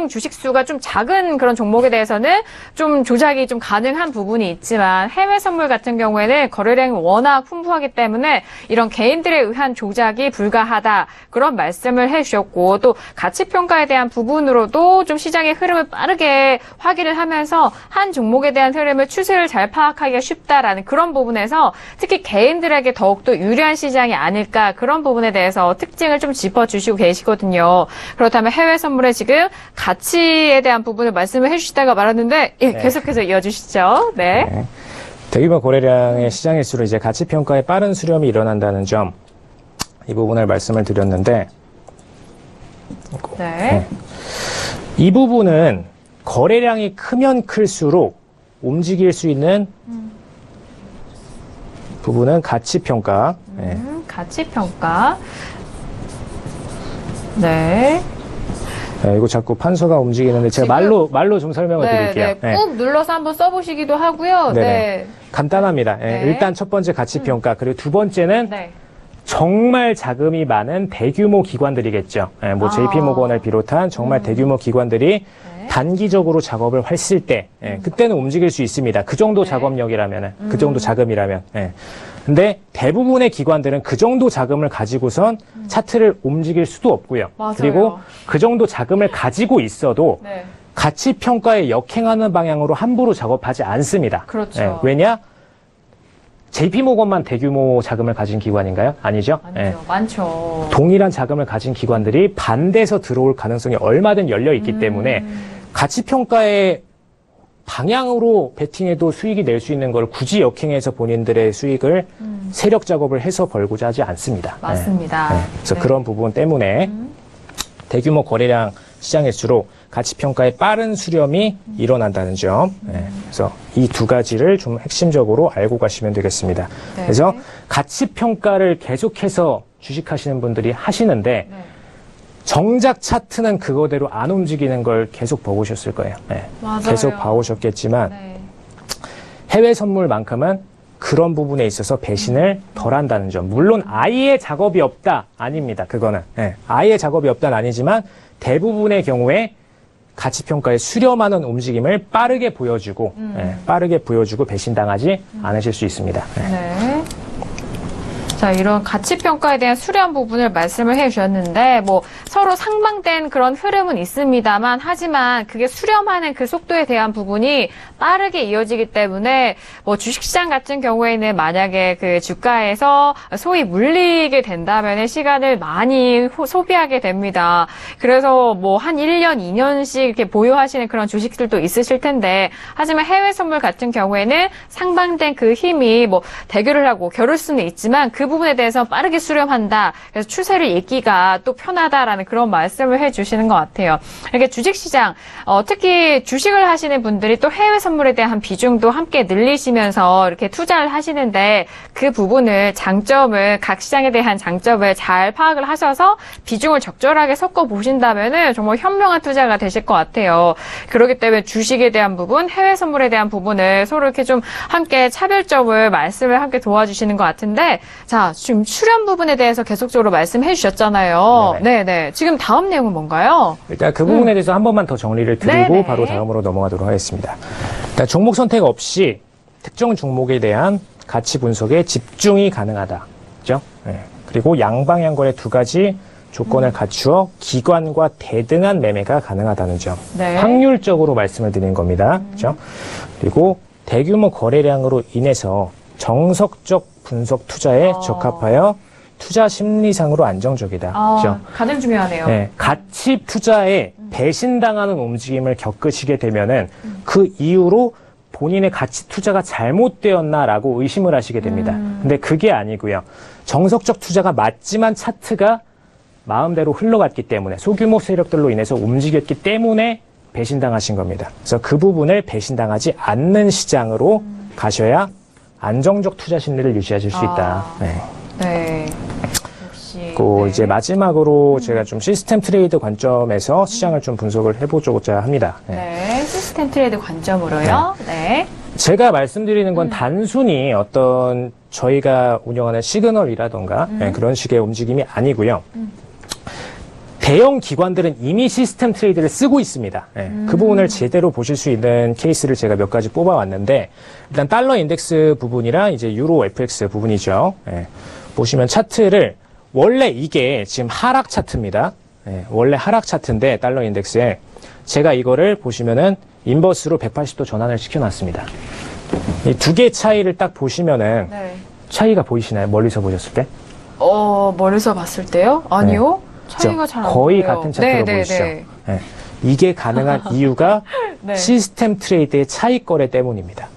주식 수가 좀 작은 그런 종목에 대해서는 좀 조작이 좀 가능한 부분이 있지만 해외 선물 같은 경우에는 거래량이 워낙 풍부하기 때문에 이런 개인들에 의한 조작이 불가하다. 그런 말씀을 해 주셨고 또 가치 평가에 대한 부분으로도 좀 시장의 흐름을 빠르게 확인을 하면서 한 종목에 대한 흐름을 추세를 잘 파악하기가 쉽다라는 그런 부분에서 특히 개인들에게 더욱더 유리한 시장이 아닐까 그런 부분에 대해서 특징을 좀 짚어주시고 계시거든요. 그렇다면 해외 선물의 지금 가치에 대한 부분을 말씀을 해주시다가 말았는데 예, 계속해서 이어주시죠. 네. 네. 대규모 거래량의 시장일수록 이제 가치 평가에 빠른 수렴이 일어난다는 점, 이 부분을 말씀을 드렸는데, 네. 이 부분은 거래량이 크면 클수록 움직일 수 있는 부분은 가치 평가. 네. 가치 평가. 네. 네, 이거 자꾸 판서가 움직이는데 제가 지금- 말로 좀 설명을 드릴게요. 네. 꾹 눌러서 한번 써보시기도 하고요. 네네. 네. 간단합니다. 예, 네. 일단 첫 번째 가치 평가, 그리고 두 번째는 네. 정말 자금이 많은 대규모 기관들이겠죠. 예, 뭐 JP 모건을 비롯한 정말 대규모 기관들이 단기적으로 작업을 했을 때, 그때는 움직일 수 있습니다. 그 정도 작업력이라면, 그 정도 자금이라면. 근데 대부분의 기관들은 그 정도 자금을 가지고선 차트를 움직일 수도 없고요. 맞아요. 그리고 그 정도 자금을 가지고 있어도 네. 가치 평가에 역행하는 방향으로 함부로 작업하지 않습니다. 그렇죠. 왜냐? JP모건만 대규모 자금을 가진 기관인가요? 아니죠? 아니죠. 많죠. 동일한 자금을 가진 기관들이 반대해서 들어올 가능성이 얼마든 열려 있기 때문에 가치 평가의 방향으로 베팅해도 수익이 낼 수 있는 걸 굳이 역행해서 본인들의 수익을 세력 작업을 해서 벌고자 하지 않습니다. 맞습니다. 그래서 네. 그런 부분 때문에 대규모 거래량 시장일수록 가치 평가의 빠른 수렴이 일어난다는 점. 그래서 이 두 가지를 좀 핵심적으로 알고 가시면 되겠습니다. 네. 그래서 가치 평가를 계속해서 주식하시는 분들이 하시는데 네. 정작 차트는 그거대로 안 움직이는 걸 계속 보셨을 거예요. 맞아요. 계속 봐오셨겠지만 네. 해외 선물만큼은 그런 부분에 있어서 배신을 덜 한다는 점. 물론 아예 작업이 없다 아닙니다. 그거는 아예 작업이 없다는 아니지만 대부분의 경우에 가치평가에 수렴하는 움직임을 빠르게 보여주고 배신당하지 않으실 수 있습니다. 네. 자, 이런 가치평가에 대한 수렴 부분을 말씀을 해주셨는데, 뭐, 서로 상반된 그런 흐름은 있습니다만, 하지만 그게 수렴하는 그 속도에 대한 부분이 빠르게 이어지기 때문에, 뭐, 주식시장 같은 경우에는 만약에 그 주가에서 소위 물리게 된다면 시간을 많이 소비하게 됩니다. 그래서 뭐, 한 1년, 2년씩 이렇게 보유하시는 그런 주식들도 있으실 텐데, 하지만 해외 선물 같은 경우에는 상반된 그 힘이 뭐, 대결을 하고 겨룰 수는 있지만, 그 부분에 대해서 빠르게 수렴한다. 그래서 추세를 읽기가 또 편하다라는 그런 말씀을 해주시는 것 같아요. 이렇게 주식시장, 특히 주식을 하시는 분들이 또 해외 선물에 대한 비중도 함께 늘리시면서 이렇게 투자를 하시는데 그 부분을 장점을 각 시장에 대한 장점을 잘 파악을 하셔서 비중을 적절하게 섞어 보신다면은 정말 현명한 투자가 되실 것 같아요. 그렇기 때문에 주식에 대한 부분, 해외 선물에 대한 부분을 서로 이렇게 좀 함께 차별점을 말씀을 함께 도와주시는 것 같은데. 자, 지금 수렴 부분에 대해서 계속적으로 말씀해 주셨잖아요. 네네. 지금 다음 내용은 뭔가요? 일단 그 부분에 대해서 한 번만 더 정리를 드리고 네네. 바로 다음으로 넘어가도록 하겠습니다. 일단 종목 선택 없이 특정 종목에 대한 가치 분석에 집중이 가능하다. 그죠? 그리고 양방향 거래 두 가지 조건을 갖추어 기관과 대등한 매매가 가능하다는 점. 네. 확률적으로 말씀을 드리는 겁니다. 그죠? 그리고 대규모 거래량으로 인해서 정석적 분석 투자에 적합하여 투자 심리상으로 안정적이다. 그렇죠? 가장 중요하네요. 네, 가치 투자에 배신당하는 움직임을 겪으시게 되면은 그 이후로 본인의 가치 투자가 잘못되었나라고 의심을 하시게 됩니다. 근데 그게 아니고요. 정석적 투자가 맞지만 차트가 마음대로 흘러갔기 때문에 소규모 세력들로 인해서 움직였기 때문에 배신당하신 겁니다. 그래서 그 부분을 배신당하지 않는 시장으로 가셔야 안정적 투자 심리를 유지하실 수 있다. 네. 역시. 그리고 이제 마지막으로 제가 좀 시스템 트레이드 관점에서 시장을 좀 분석을 해보고자 합니다. 네. 시스템 트레이드 관점으로요. 네. 제가 말씀드리는 건 단순히 어떤 저희가 운영하는 시그널이라던가 그런 식의 움직임이 아니고요. 대형 기관들은 이미 시스템 트레이드를 쓰고 있습니다. 그 부분을 제대로 보실 수 있는 케이스를 제가 몇 가지 뽑아왔는데 일단 달러 인덱스 부분이랑 이제 유로 FX 부분이죠. 보시면 차트를 원래 이게 지금 하락 차트입니다. 원래 하락 차트인데 달러 인덱스에 제가 이거를 보시면은 인버스로 180도 전환을 시켜놨습니다. 이 두 개의 차이를 딱 보시면은 차이가 보이시나요? 멀리서 보셨을 때? 멀리서 봤을 때요? 아니요. 차이가 잘 안 보여요. 거의 같은 차트로 보이시죠? 이게 가능한 이유가 시스템 트레이드의 차익 거래 때문입니다.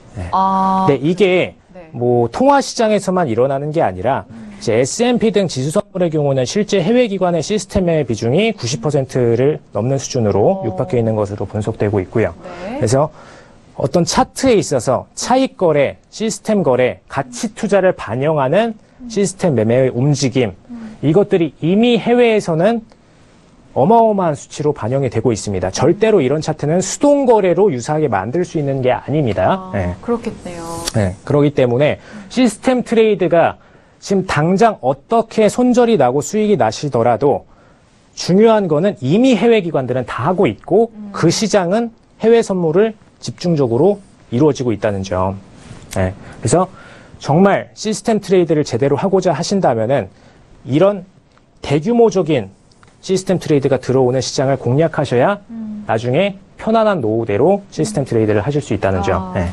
근데 이게 뭐 통화 시장에서만 일어나는 게 아니라 이제 S&P 등 지수 선물의 경우는 실제 해외 기관의 시스템의 비중이 90%를 넘는 수준으로 육박해 있는 것으로 분석되고 있고요. 그래서 어떤 차트에 있어서 차익 거래, 시스템 거래, 가치 투자를 반영하는 시스템 매매의 움직임, 이것들이 이미 해외에서는 어마어마한 수치로 반영이 되고 있습니다. 절대로 이런 차트는 수동 거래로 유사하게 만들 수 있는 게 아닙니다. 그렇겠네요. 그렇기 때문에 시스템 트레이드가 지금 당장 어떻게 손절이 나고 수익이 나시더라도 중요한 거는 이미 해외 기관들은 다 하고 있고 그 시장은 해외 선물을 집중적으로 이루어지고 있다는 점. 그래서 정말 시스템 트레이드를 제대로 하고자 하신다면은 이런 대규모적인 시스템 트레이드가 들어오는 시장을 공략하셔야 나중에 편안한 노후대로 시스템 트레이드를 하실 수 있다는 점. 네.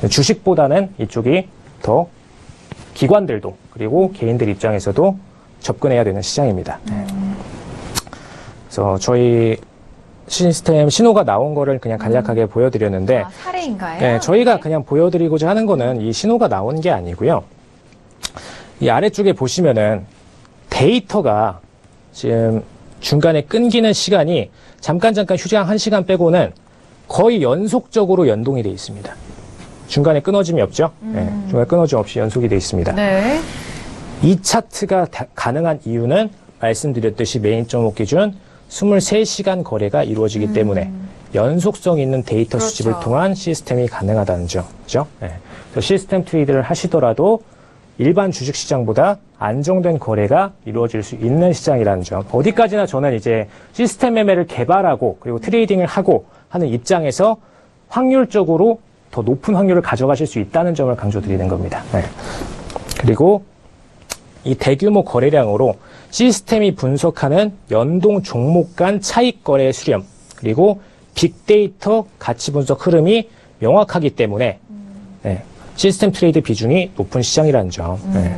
주식보다는 이쪽이 더 기관들도 그리고 개인들 입장에서도 접근해야 되는 시장입니다. 네. 그래서 저희 시스템 신호가 나온 거를 그냥 간략하게 보여드렸는데 사례인가요? 네, 저희가 그냥 보여드리고자 하는 거는 이 신호가 나온 게 아니고요. 이 아래쪽에 보시면은 데이터가 지금 중간에 끊기는 시간이 잠깐 휴장 1시간 빼고는 거의 연속적으로 연동이 되어 있습니다. 중간에 끊어짐이 없죠? 네, 중간에 끊어짐 없이 연속이 되어 있습니다. 네. 이 차트가 가능한 이유는 말씀드렸듯이 메인 종목 기준 23시간 거래가 이루어지기 때문에 연속성 있는 데이터 그렇죠. 수집을 통한 시스템이 가능하다는 점. 그죠? 네. 그래서 시스템 트레이드를 하시더라도 일반 주식시장보다 안정된 거래가 이루어질 수 있는 시장이라는 점. 어디까지나 저는 이제 시스템 매매를 개발하고 그리고 트레이딩을 하고 하는 입장에서 확률적으로 더 높은 확률을 가져가실 수 있다는 점을 강조드리는 겁니다. 네. 그리고 이 대규모 거래량으로 시스템이 분석하는 연동 종목 간 차익 거래 수렴 그리고 빅데이터 가치 분석 흐름이 명확하기 때문에 네, 시스템 트레이드 비중이 높은 시장이라는 점. 네.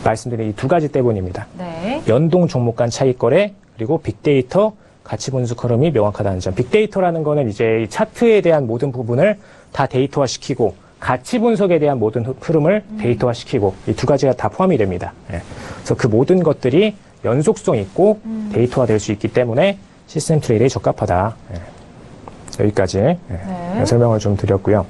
말씀드린 이 두 가지 때문입니다. 네. 연동 종목 간 차익 거래 그리고 빅데이터 가치 분석 흐름이 명확하다는 점. 빅데이터라는 거는 이제 이 차트에 대한 모든 부분을 다 데이터화 시키고 가치 분석에 대한 모든 흐름을 데이터화 시키고 이 두 가지가 다 포함이 됩니다. 예. 그래서 그 모든 것들이 연속성 있고 데이터화 될 수 있기 때문에 시스템 트레이드에 적합하다. 예. 여기까지 네. 설명을 좀 드렸고요.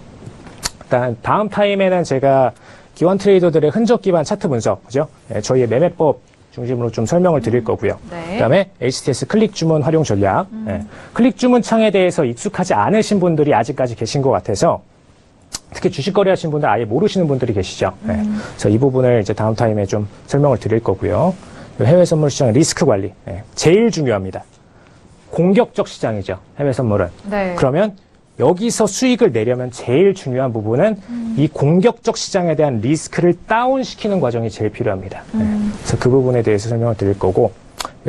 일단 다음 타임에는 제가 기관 트레이더들의 흔적 기반 차트 분석, 그죠? 예, 저희의 매매법 중심으로 좀 설명을 드릴 거고요. 네. 그다음에 HTS 클릭 주문 활용 전략. 예, 클릭 주문 창에 대해서 익숙하지 않으신 분들이 아직까지 계신 것 같아서 특히 주식 거래하신 분들 아예 모르시는 분들이 계시죠. 예, 그래서 이 부분을 이제 다음 타임에 좀 설명을 드릴 거고요. 해외 선물 시장 리스크 관리. 예, 제일 중요합니다. 공격적 시장이죠. 해외 선물은. 네. 그러면 여기서 수익을 내려면 제일 중요한 부분은 이 공격적 시장에 대한 리스크를 다운시키는 과정이 제일 필요합니다. 네. 그래서 그 부분에 대해서 설명을 드릴 거고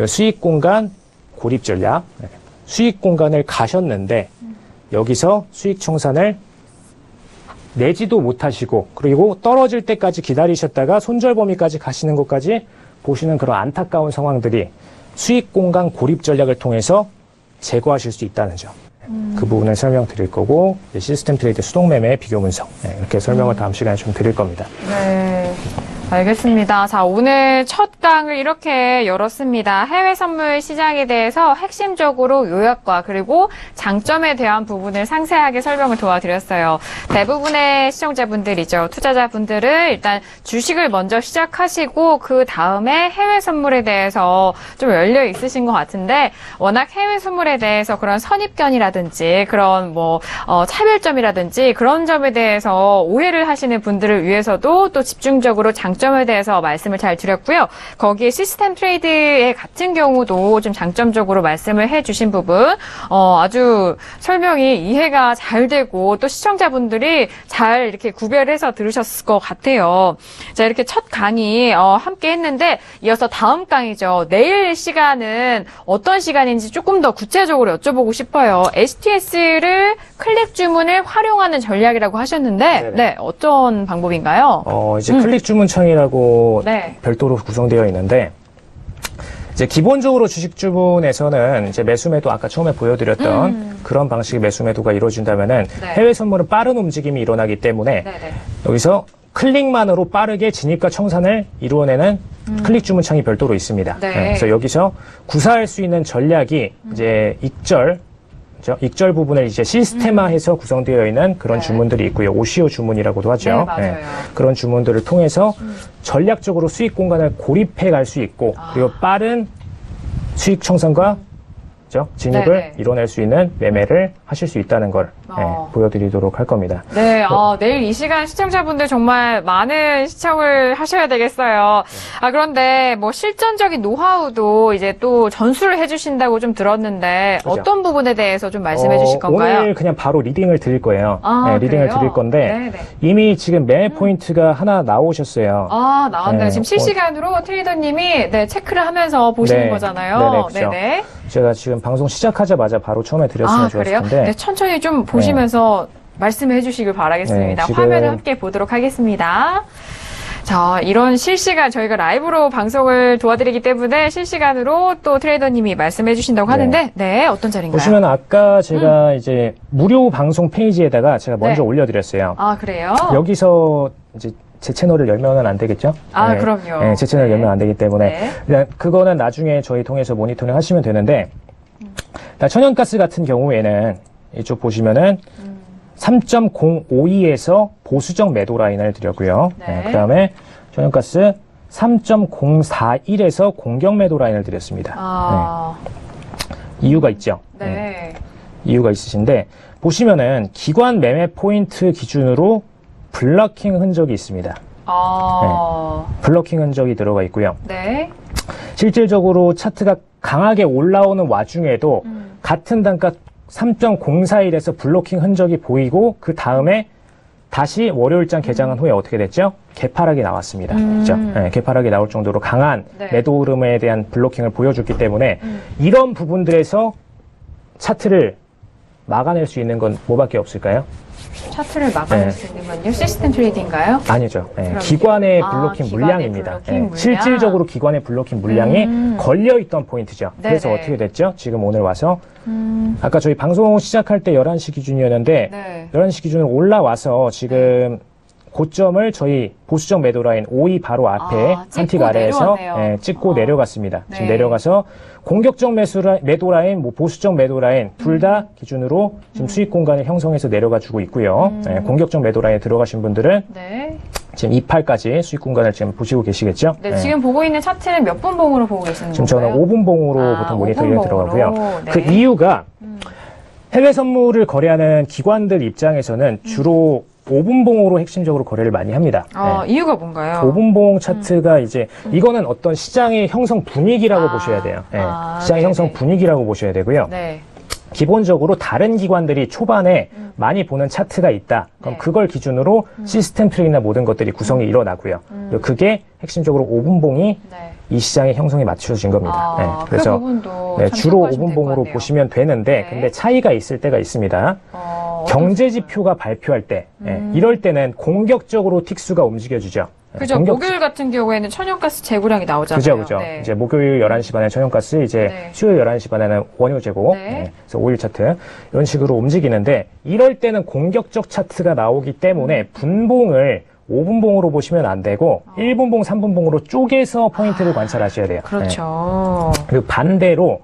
수익 공간 고립 전략. 네. 수익 공간을 가셨는데 여기서 수익 청산을 내지도 못하시고 그리고 떨어질 때까지 기다리셨다가 손절 범위까지 가시는 것까지 보시는 그런 안타까운 상황들이 수익 공간 고립 전략을 통해서 제거하실 수 있다는 점. 그 부분을 설명드릴 거고 시스템 트레이드 수동 매매 비교 분석 이렇게 설명을 다음 시간에 좀 드릴 겁니다. 네. 알겠습니다. 자, 오늘 첫 강을 이렇게 열었습니다. 해외 선물 시장에 대해서 핵심적으로 요약과 그리고 장점에 대한 부분을 상세하게 설명을 도와드렸어요. 대부분의 시청자분들이죠. 투자자분들은 일단 주식을 먼저 시작하시고 그 다음에 해외 선물에 대해서 좀 열려 있으신 것 같은데 워낙 해외 선물에 대해서 그런 선입견이라든지 그런 차별점이라든지 그런 점에 대해서 오해를 하시는 분들을 위해서도 또 집중적으로 장점에 대해서 말씀을 잘 드렸고요. 거기에 시스템 트레이드의 같은 경우도 좀 장점적으로 말씀을 해주신 부분 아주 설명이 이해가 잘 되고 또 시청자분들이 잘 이렇게 구별해서 들으셨을 것 같아요. 자, 이렇게 첫 강의 함께 했는데 이어서 다음 강의죠. 내일 시간은 어떤 시간인지 조금 더 구체적으로 여쭤보고 싶어요. HTS를 클릭 주문을 활용하는 전략이라고 하셨는데 네네. 네, 어떤 방법인가요? 이제 클릭 주문 창이라고 네. 별도로 구성되어 있는데 이제 기본적으로 주식 주문에서는 이제 매수매도 아까 처음에 보여드렸던 그런 방식의 매수매도가 이루어진다면은 네. 해외 선물은 빠른 움직임이 일어나기 때문에 네네. 여기서 클릭만으로 빠르게 진입과 청산을 이루어내는 클릭 주문 창이 별도로 있습니다. 네. 그래서 여기서 구사할 수 있는 전략이 이제 익절 부분을 이제 시스템화해서 구성되어 있는 그런 네. 주문들이 있고요. OCO 주문이라고도 하죠. 네, 맞아요. 그런 주문들을 통해서 전략적으로 수익 공간을 고립해 갈 수 있고 그리고 빠른 수익 청산과 있죠. 진입을 네네. 이뤄낼 수 있는 매매를 하실 수 있다는 걸 보여드리도록 할 겁니다. 네, 내일 이 시간 시청자분들 정말 많은 시청을 하셔야 되겠어요. 그런데 뭐 실전적인 노하우도 이제 또 전수를 해주신다고 좀 들었는데 그죠. 어떤 부분에 대해서 좀 말씀해 주실 건가요? 오늘 그냥 바로 리딩을 드릴 거예요. 리딩을 그래요? 드릴 건데 네네. 이미 지금 매매 포인트가 하나 나오셨어요. 나왔네요. 네. 지금 실시간으로 트레이더님이 체크를 하면서 보시는 네. 거잖아요. 네네, 그렇죠. 네네. 제가 지금 방송 시작하자마자 바로 처음에 드렸으면 좋았을 그래요? 텐데 네, 천천히 좀 보시면서 말씀해 주시길 바라겠습니다. 네, 지금- 화면을 함께 보도록 하겠습니다. 자, 이런 실시간 저희가 라이브로 방송을 도와드리기 때문에 실시간으로 또 트레이더님이 말씀해 주신다고 하는데 네, 어떤 자리인가요? 보시면 아까 제가 이제 무료 방송 페이지에다가 제가 먼저 네. 올려드렸어요. 그래요? 여기서 이제 제 채널을 열면은 안 되겠죠? 그럼요. 네, 제 채널을 네. 열면 안 되기 때문에 네. 그냥 그거는 나중에 저희 통해서 모니터링 하시면 되는데 천연가스 같은 경우에는 이쪽 보시면은 3.052에서 보수적 매도 라인을 드렸고요. 네. 그다음에 천연가스 3.041에서 공격 매도 라인을 드렸습니다. 이유가 있죠. 네. 이유가 있으신데 보시면은 기관 매매 포인트 기준으로 블러킹 흔적이 있습니다. 블러킹 흔적이 들어가 있고요. 네. 실질적으로 차트가 강하게 올라오는 와중에도 같은 단가 3.041에서 블로킹 흔적이 보이고 그 다음에 다시 월요일장 개장한 후에 어떻게 됐죠? 개파락이 나왔습니다. 그렇죠? 네, 개파락이 나올 정도로 강한 네. 매도 흐름에 대한 블로킹을 보여줬기 때문에 이런 부분들에서 차트를 막아낼 수 있는 건 뭐밖에 없을까요? 차트를 막아낼 네. 수 있는 건요? 시스템 트레이딩인가요? 아니죠. 네, 그럼요. 기관의 블로킹 기관의 물량입니다. 블로킹 네, 물량. 실질적으로 기관의 블로킹 물량이 걸려있던 포인트죠. 그래서 네네. 어떻게 됐죠? 지금 오늘 와서 아까 저희 방송 시작할 때 11시 기준이었는데 네. 11시 기준으로 올라와서 지금 고점을 저희 보수적 매도 라인 5위 바로 앞에 한 찍고 틱 아래에서 내려왔네요. 찍고 내려갔습니다. 지금 네. 내려가서 공격적 매도 라인, 보수적 매도 라인 둘 다 기준으로 지금 수익 공간을 형성해서 내려가 주고 있고요. 공격적 매도 라인에 들어가신 분들은 네. 지금 28까지 수익 공간을 지금 보시고 계시겠죠? 네, 지금 보고 있는 차트는 몇 분 봉으로 보고 계시는 지금 건가요? 저는 5분 봉으로 보통 5분 모니터링에 봉으로. 들어가고요. 네. 그 이유가 해외 선물을 거래하는 기관들 입장에서는 주로 5분 봉으로 핵심적으로 거래를 많이 합니다. 이유가 뭔가요? 5분 봉 차트가 이제 이거는 어떤 시장의 형성 분위기라고 보셔야 돼요. 시장의 형성 네네. 분위기라고 보셔야 되고요. 네. 기본적으로 다른 기관들이 초반에 많이 보는 차트가 있다. 그럼 네. 그걸 기준으로 시스템 트레이나 모든 것들이 구성이 일어나고요. 그리고 그게 핵심적으로 5분 봉이 네. 이 시장의 형성에 맞춰진 겁니다. 그 그래서 부분도 네, 참 주로 참고하시면 5분 될것 봉으로 같네요. 보시면 되는데 네. 근데 차이가 있을 때가 있습니다. 경제 지표가 발표할 때 이럴 때는 공격적으로 틱수가 움직여주죠. 그죠. 목요일 같은 경우에는 천연가스 재고량이 나오잖아요. 그죠. 네. 이제 목요일 11시 반에 천연가스, 이제 네. 수요일 11시 반에는 원유 재고, 네. 그래서 5일 차트, 이런 식으로 움직이는데, 이럴 때는 공격적 차트가 나오기 때문에 분봉을 5분 봉으로 보시면 안 되고, 1분 봉, 3분 봉으로 쪼개서 포인트를 관찰하셔야 돼요. 그렇죠. 그리고 반대로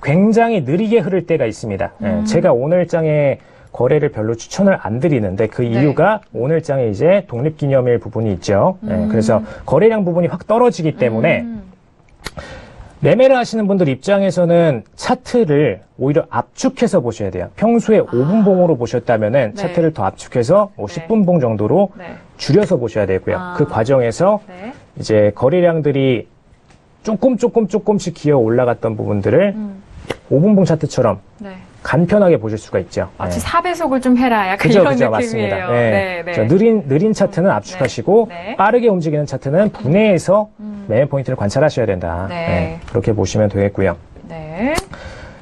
굉장히 느리게 흐를 때가 있습니다. 제가 오늘장에 거래를 별로 추천을 안 드리는데 그 이유가 오늘장에 이제 독립기념일 부분이 있죠. 그래서 거래량 부분이 확 떨어지기 때문에 매매를 하시는 분들 입장에서는 차트를 오히려 압축해서 보셔야 돼요. 평소에 5분 봉으로 보셨다면은 네. 차트를 더 압축해서 뭐 네. 10분 봉 정도로 네. 줄여서 보셔야 되고요. 그 과정에서 네. 이제 거래량들이 조금씩 기어 올라갔던 부분들을 5분 봉 차트처럼 네. 간편하게 보실 수가 있죠. 마치 4배속을 좀 해라. 약간 그죠, 이런 그죠, 느낌이에요. 맞습니다. 네. 네. 자, 느린 차트는 압축하시고 네. 빠르게 움직이는 차트는 분해해서 매매 포인트를 관찰하셔야 된다. 네. 그렇게 보시면 되겠고요. 네.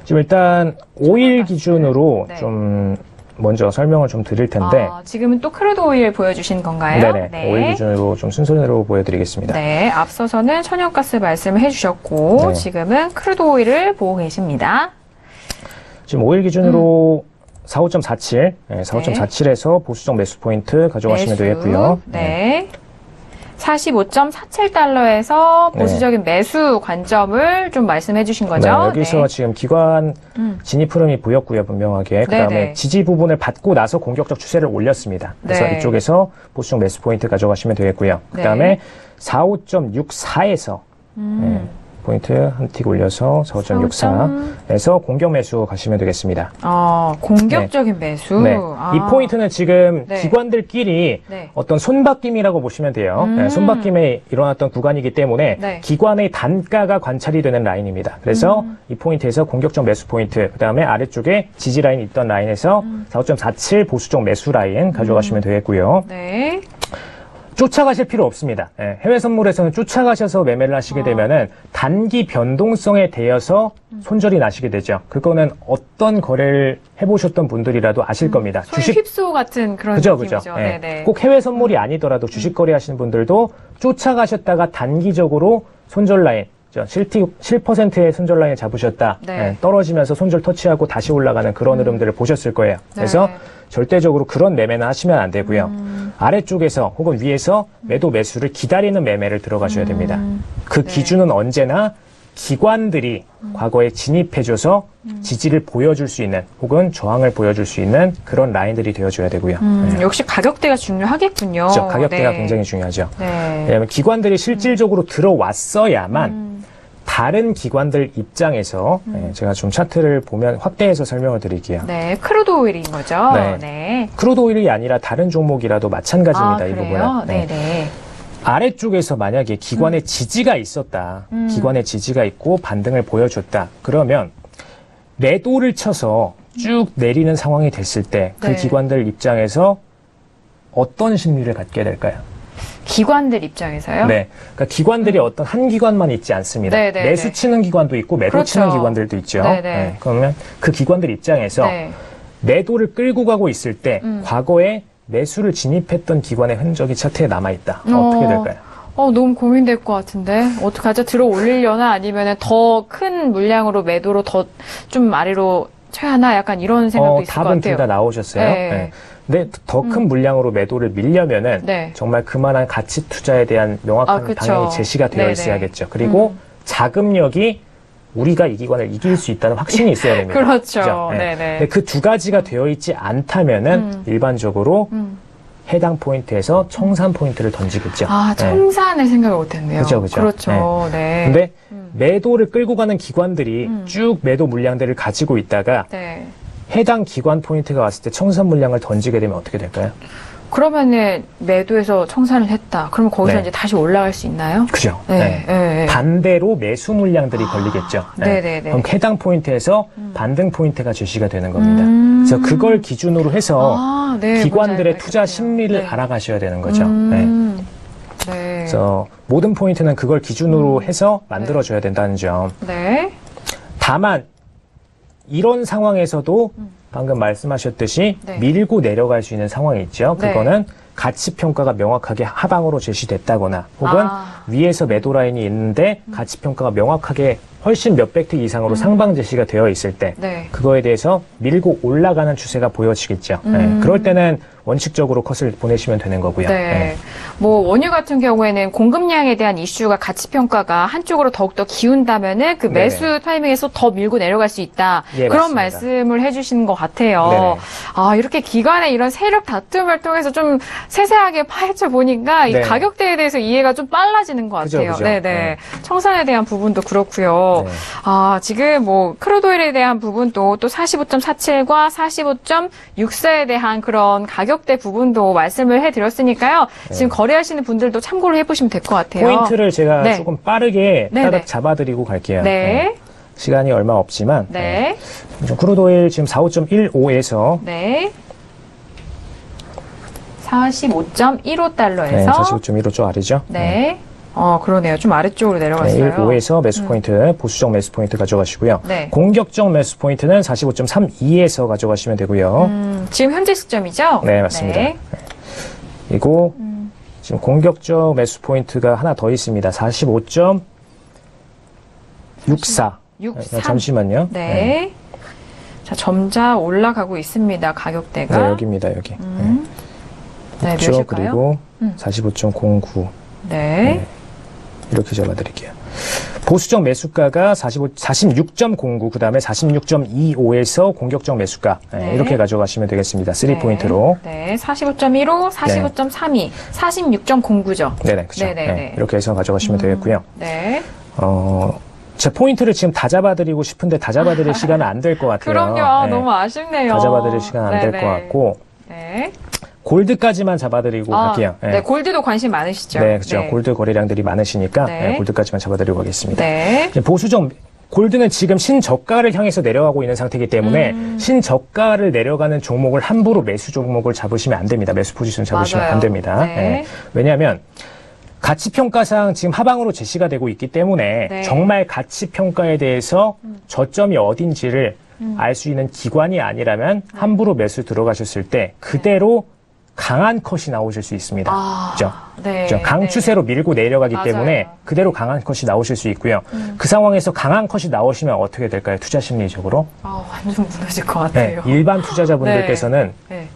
지금 일단 5일 기준으로 네. 좀 먼저 설명을 좀 드릴 텐데, 지금은 또 크루드 오일 보여주신 건가요? 네네, 5일 기준으로 좀 순서대로 보여드리겠습니다. 네, 앞서서는 천연가스 말씀을 해주셨고 네. 지금은 크루드 오일을 보고 계십니다. 지금 5일 기준으로 45.47, 45.47에서 보수적 매수 포인트 가져가시면 매수. 되겠고요. 네. 45.47달러에서 보수적인 매수 관점을 좀 말씀해 주신 거죠? 네, 여기서 네. 지금 기관 진입 흐름이 보였고요, 분명하게. 그 다음에 네네. 지지 부분을 받고 나서 공격적 추세를 올렸습니다. 그래서 네. 이쪽에서 보수적 매수 포인트 가져가시면 되겠고요. 그 다음에 네. 45.64에서 포인트 한 틱 올려서 45.64에서 공격 매수 가시면 되겠습니다. 공격적인 매수. 네. 이 포인트는 지금 네. 기관들끼리 네. 어떤 손바뀜이라고 보시면 돼요. 네, 손바뀜이 일어났던 구간이기 때문에 네. 기관의 단가가 관찰이 되는 라인입니다. 그래서 이 포인트에서 공격적 매수 포인트, 그 다음에 아래쪽에 지지 라인이 있던 라인에서 45.47 보수적 매수 라인 가져가시면 되겠고요. 네. 쫓아가실 필요 없습니다. 예, 해외 선물에서는 쫓아가셔서 매매를 하시게 되면은 단기 변동성에 대해서 손절이 나시게 되죠. 그거는 어떤 거래를 해보셨던 분들이라도 아실 겁니다. 소위 휩소 같은 그런 그죠. 느낌이죠. 예. 네네. 꼭 해외 선물이 아니더라도 주식 거래하시는 분들도 쫓아가셨다가 단기적으로 손절 라인, 7%의 손절 라인 잡으셨다. 네. 예, 떨어지면서 손절 터치하고 다시 올라가는 그런 흐름들을 보셨을 거예요. 그래서 절대적으로 그런 매매는 하시면 안 되고요. 아래쪽에서 혹은 위에서 매도 매수를 기다리는 매매를 들어가셔야 됩니다. 그 기준은 언제나 기관들이 과거에 진입해줘서 지지를 보여줄 수 있는 혹은 저항을 보여줄 수 있는 그런 라인들이 되어줘야 되고요. 네. 역시 가격대가 중요하겠군요. 그렇죠. 가격대가 네. 굉장히 중요하죠. 네. 왜냐하면 기관들이 실질적으로 들어왔어야만 다른 기관들 입장에서 제가 좀 차트를 보면 확대해서 설명을 드릴게요. 네, 크루드 오일인 거죠. 네. 네. 크루드 오일이 아니라 다른 종목이라도 마찬가지입니다. 이 그래요? 부분은. 네. 네네. 아래쪽에서 만약에 기관의 지지가 있었다. 기관의 지지가 있고 반등을 보여줬다. 그러면 매도를 쳐서 쭉 내리는 상황이 됐을 때 그 네. 기관들 입장에서 어떤 심리를 갖게 될까요? 기관들 입장에서요? 네. 그러니까 기관들이 어떤 한 기관만 있지 않습니다. 네, 네, 매수 네. 치는 기관도 있고 매도 그렇죠. 치는 기관들도 있죠. 네, 네. 그러면 그 기관들 입장에서 네. 매도를 끌고 가고 있을 때 과거에 매수를 진입했던 기관의 흔적이 차트에 남아있다. 어떻게 될까요? 너무 고민될 것 같은데. 어떡하죠? 들어 올리려나 아니면 더 큰 물량으로 매도로 더 좀 아래로 쳐야 하나? 약간 이런 생각도 있을 것 답은 같아요. 둘 다 나오셨어요. 네. 네. 근데 더 큰 물량으로 매도를 밀려면은 네. 정말 그만한 가치 투자에 대한 명확한 그쵸. 방향이 제시가 되어 네네. 있어야겠죠. 그리고 자금력이 우리가 이 기관을 이길 수 있다는 확신이 있어야 됩니다. 그렇죠. 그죠? 네. 네네. 근데 그 두 가지가 되어 있지 않다면은 일반적으로 해당 포인트에서 청산 포인트를 던지겠죠. 청산을 생각을 못했네요. 그죠. 그렇죠. 네. 근데 매도를 끌고 가는 기관들이 쭉 매도 물량들을 가지고 있다가 네. 해당 기관 포인트가 왔을 때 청산 물량을 던지게 되면 어떻게 될까요? 그러면은 매도해서 청산을 했다. 그러면 거기서 네. 이제 다시 올라갈 수 있나요? 그죠. 네. 네. 반대로 매수 물량들이 걸리겠죠. 네네네. 그럼 해당 포인트에서 반등 포인트가 제시가 되는 겁니다. 그래서 그걸 기준으로 해서 네. 기관들의 뭔지 투자 알겠네요. 심리를 네. 알아가셔야 되는 거죠. 네. 그래서 모든 포인트는 그걸 기준으로 해서 만들어줘야 된다는 점. 네. 다만 이런 상황에서도 방금 말씀하셨듯이 네. 밀고 내려갈 수 있는 상황이 있죠. 네. 그거는 가치 평가가 명확하게 하방으로 제시됐다거나 혹은 위에서 매도 라인이 있는데 가치 평가가 명확하게 훨씬 몇백 틱 이상으로 상방 제시가 되어 있을 때 네. 그거에 대해서 밀고 올라가는 추세가 보여지겠죠. 네. 그럴 때는 원칙적으로 컷을 보내시면 되는 거고요. 네. 뭐 원유 같은 경우에는 공급량에 대한 이슈가 가치 평가가 한쪽으로 더욱더 기운다면은 그 네네. 매수 타이밍에서 더 밀고 내려갈 수 있다. 예, 그런 맞습니다. 말씀을 해주시는 것 같아요. 네네. 이렇게 기관의 이런 세력 다툼을 통해서 좀 세세하게 파헤쳐 보니까 이 네. 가격대에 대해서 이해가 좀 빨라지는 것 그죠, 같아요. 그죠. 네네. 네. 청산에 대한 부분도 그렇고요. 네. 지금 뭐 크루드오일에 대한 부분도 또 45.47과 45.64에 대한 그런 가격대 부분도 말씀을 해드렸으니까요. 지금 거래하시는 분들도 참고를 해보시면 될 것 같아요. 포인트를 제가 네. 조금 빠르게 네네. 따닥 잡아드리고 갈게요. 네. 시간이 얼마 없지만 네. 크루드오일 지금 45.15에서 네. 45.15달러에서 네, 45.15 좀 아래죠. 네. 그러네요. 좀 아래쪽으로 네, 내려갔어요. 1.5에서 매수 포인트, 보수적 매수 포인트 가져가시고요. 네. 공격적 매수 포인트는 45.32에서 가져가시면 되고요. 지금 현재 시점이죠? 네, 맞습니다. 네. 그리고 지금 공격적 매수 포인트가 하나 더 있습니다. 45.64. 63. 잠시만요. 네. 자, 점자 올라가고 있습니다. 가격대가. 네, 여기입니다. 여기. 네, 그렇죠. 몇일까요? 그리고 45.09. 네. 이렇게 잡아드릴게요. 보수적 매수가가 46.09, 그 다음에 46.25에서 공격적 매수가. 네. 이렇게 가져가시면 되겠습니다. 3포인트로. 네. 45.15, 45.32, 46.09죠. 네네, 그죠. 네네네. 네, 이렇게 해서 가져가시면 되겠고요. 네. 제 포인트를 지금 다 잡아드리고 싶은데 다 잡아드릴 시간은 안 될 것 같아요. 그럼요. 네. 너무 아쉽네요. 다 잡아드릴 시간 안 될 것 같고 네. 골드까지만 잡아드리고 갈게요. 네, 골드도 관심 많으시죠? 네, 그렇죠. 골드 거래량들이 많으시니까 네. 골드까지만 잡아드리고 가겠습니다. 네. 보수적 골드는 지금 신저가를 향해서 내려가고 있는 상태이기 때문에 신저가를 내려가는 종목을 함부로 매수 종목을 잡으시면 안 됩니다. 매수 포지션 잡으시면 맞아요. 안 됩니다. 네. 네. 왜냐하면 가치평가상 지금 하방으로 제시가 되고 있기 때문에 네. 정말 가치평가에 대해서 저점이 어딘지를 알 수 있는 기관이 아니라면 함부로 매수 들어가셨을 때 그대로 강한 컷이 나오실 수 있습니다. 그렇죠? 네. 그렇죠? 강추세로 밀고 내려가기 맞아요. 때문에 그대로 강한 컷이 나오실 수 있고요. 그 상황에서 강한 컷이 나오시면 어떻게 될까요? 투자 심리적으로? 완전 무너질 것 네, 같아요. 일반 투자자분들께서는 네.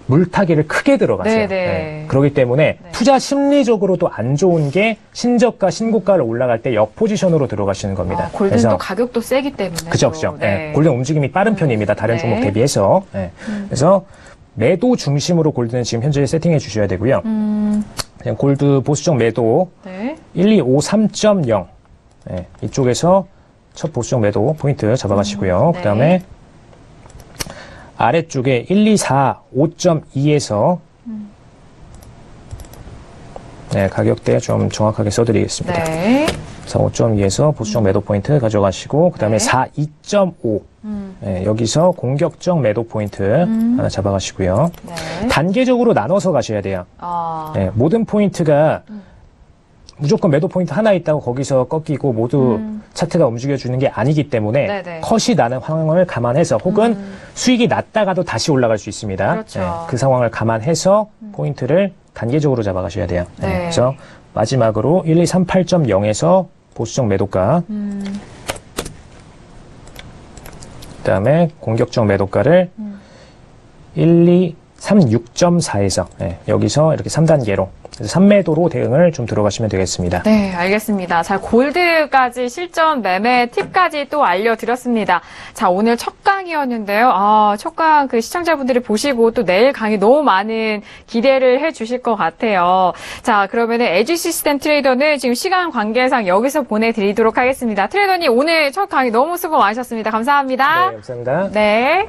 물타기를 크게 들어가세요. 네. 그렇기 때문에 투자 심리적으로도 안 좋은 게 신저가, 신고가를 올라갈 때 역포지션으로 들어가시는 겁니다. 골드는 또 가격도 세기 때문에. 그죠. 네. 골드는 움직임이 빠른 편입니다. 다른 종목 대비해서. 네. 그래서 매도 중심으로 골드는 지금 현재 세팅해 주셔야 되고요. 그냥 골드 보수적 매도 1253.0 네. 이쪽에서 첫 보수적 매도 포인트 잡아가시고요. 그 다음에 아래쪽에 1245.2에서 네, 가격대 좀 정확하게 써드리겠습니다. 네. 45.2에서 보수적 매도 포인트 가져가시고 그 다음에 42.5 네, 여기서 공격적 매도 포인트 하나 잡아가시고요. 네. 단계적으로 나눠서 가셔야 돼요. 네, 모든 포인트가 무조건 매도 포인트 하나 있다고 거기서 꺾이고 모두 차트가 움직여주는 게 아니기 때문에 네네. 컷이 나는 상황을 감안해서 혹은 수익이 났다가도 다시 올라갈 수 있습니다. 그렇죠. 네, 그 상황을 감안해서 포인트를 단계적으로 잡아가셔야 돼요. 네, 네. 그래서 마지막으로 1238.0에서 보수적 매도가 그다음에 공격적 매도가를 1236.4에서 여기서 이렇게 3단계로 3매도로 대응을 좀 들어가시면 되겠습니다. 네, 알겠습니다. 자, 골드까지 실전 매매 팁까지 또 알려드렸습니다. 자, 오늘 첫 강의였는데요. 첫 강 그 시청자분들이 보시고 또 내일 강의 너무 많은 기대를 해 주실 것 같아요. 자, 그러면은 에지 시스템 트레이더는 지금 시간 관계상 여기서 보내드리도록 하겠습니다. 트레이더님 오늘 첫 강의 너무 수고 많으셨습니다. 감사합니다. 네, 감사합니다. 네.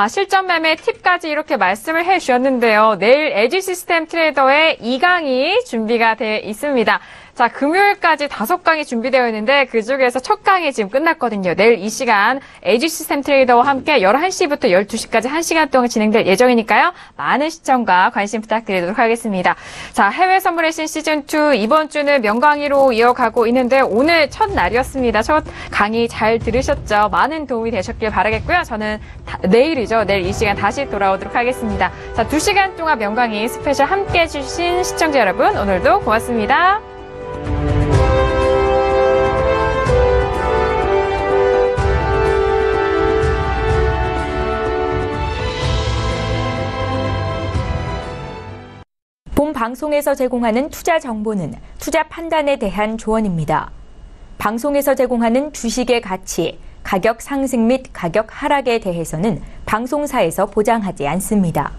실전 매매 팁까지 이렇게 말씀을 해 주셨는데요. 내일 에지 시스템 트레이더의 2강이 준비가 되어 있습니다. 자, 금요일까지 5강이 준비되어 있는데 그중에서 첫 강이 지금 끝났거든요. 내일 이 시간 에지 시스템 트레이더와 함께 11시부터 12시까지 1시간 동안 진행될 예정이니까요. 많은 시청과 관심 부탁드리도록 하겠습니다. 자, 해외 선물의 신 시즌2 이번 주는 명강의로 이어가고 있는데 오늘 첫 날이었습니다. 첫 강의 잘 들으셨죠? 많은 도움이 되셨길 바라겠고요. 저는 내일이죠. 내일 이 시간 다시 돌아오도록 하겠습니다. 자, 2시간 동안 명강의 스페셜 함께 해주신 시청자 여러분 오늘도 고맙습니다. 본 방송에서 제공하는 투자 정보는 투자 판단에 대한 조언입니다. 방송에서 제공하는 주식의 가치, 가격 상승 및 가격 하락에 대해서는 방송사에서 보장하지 않습니다.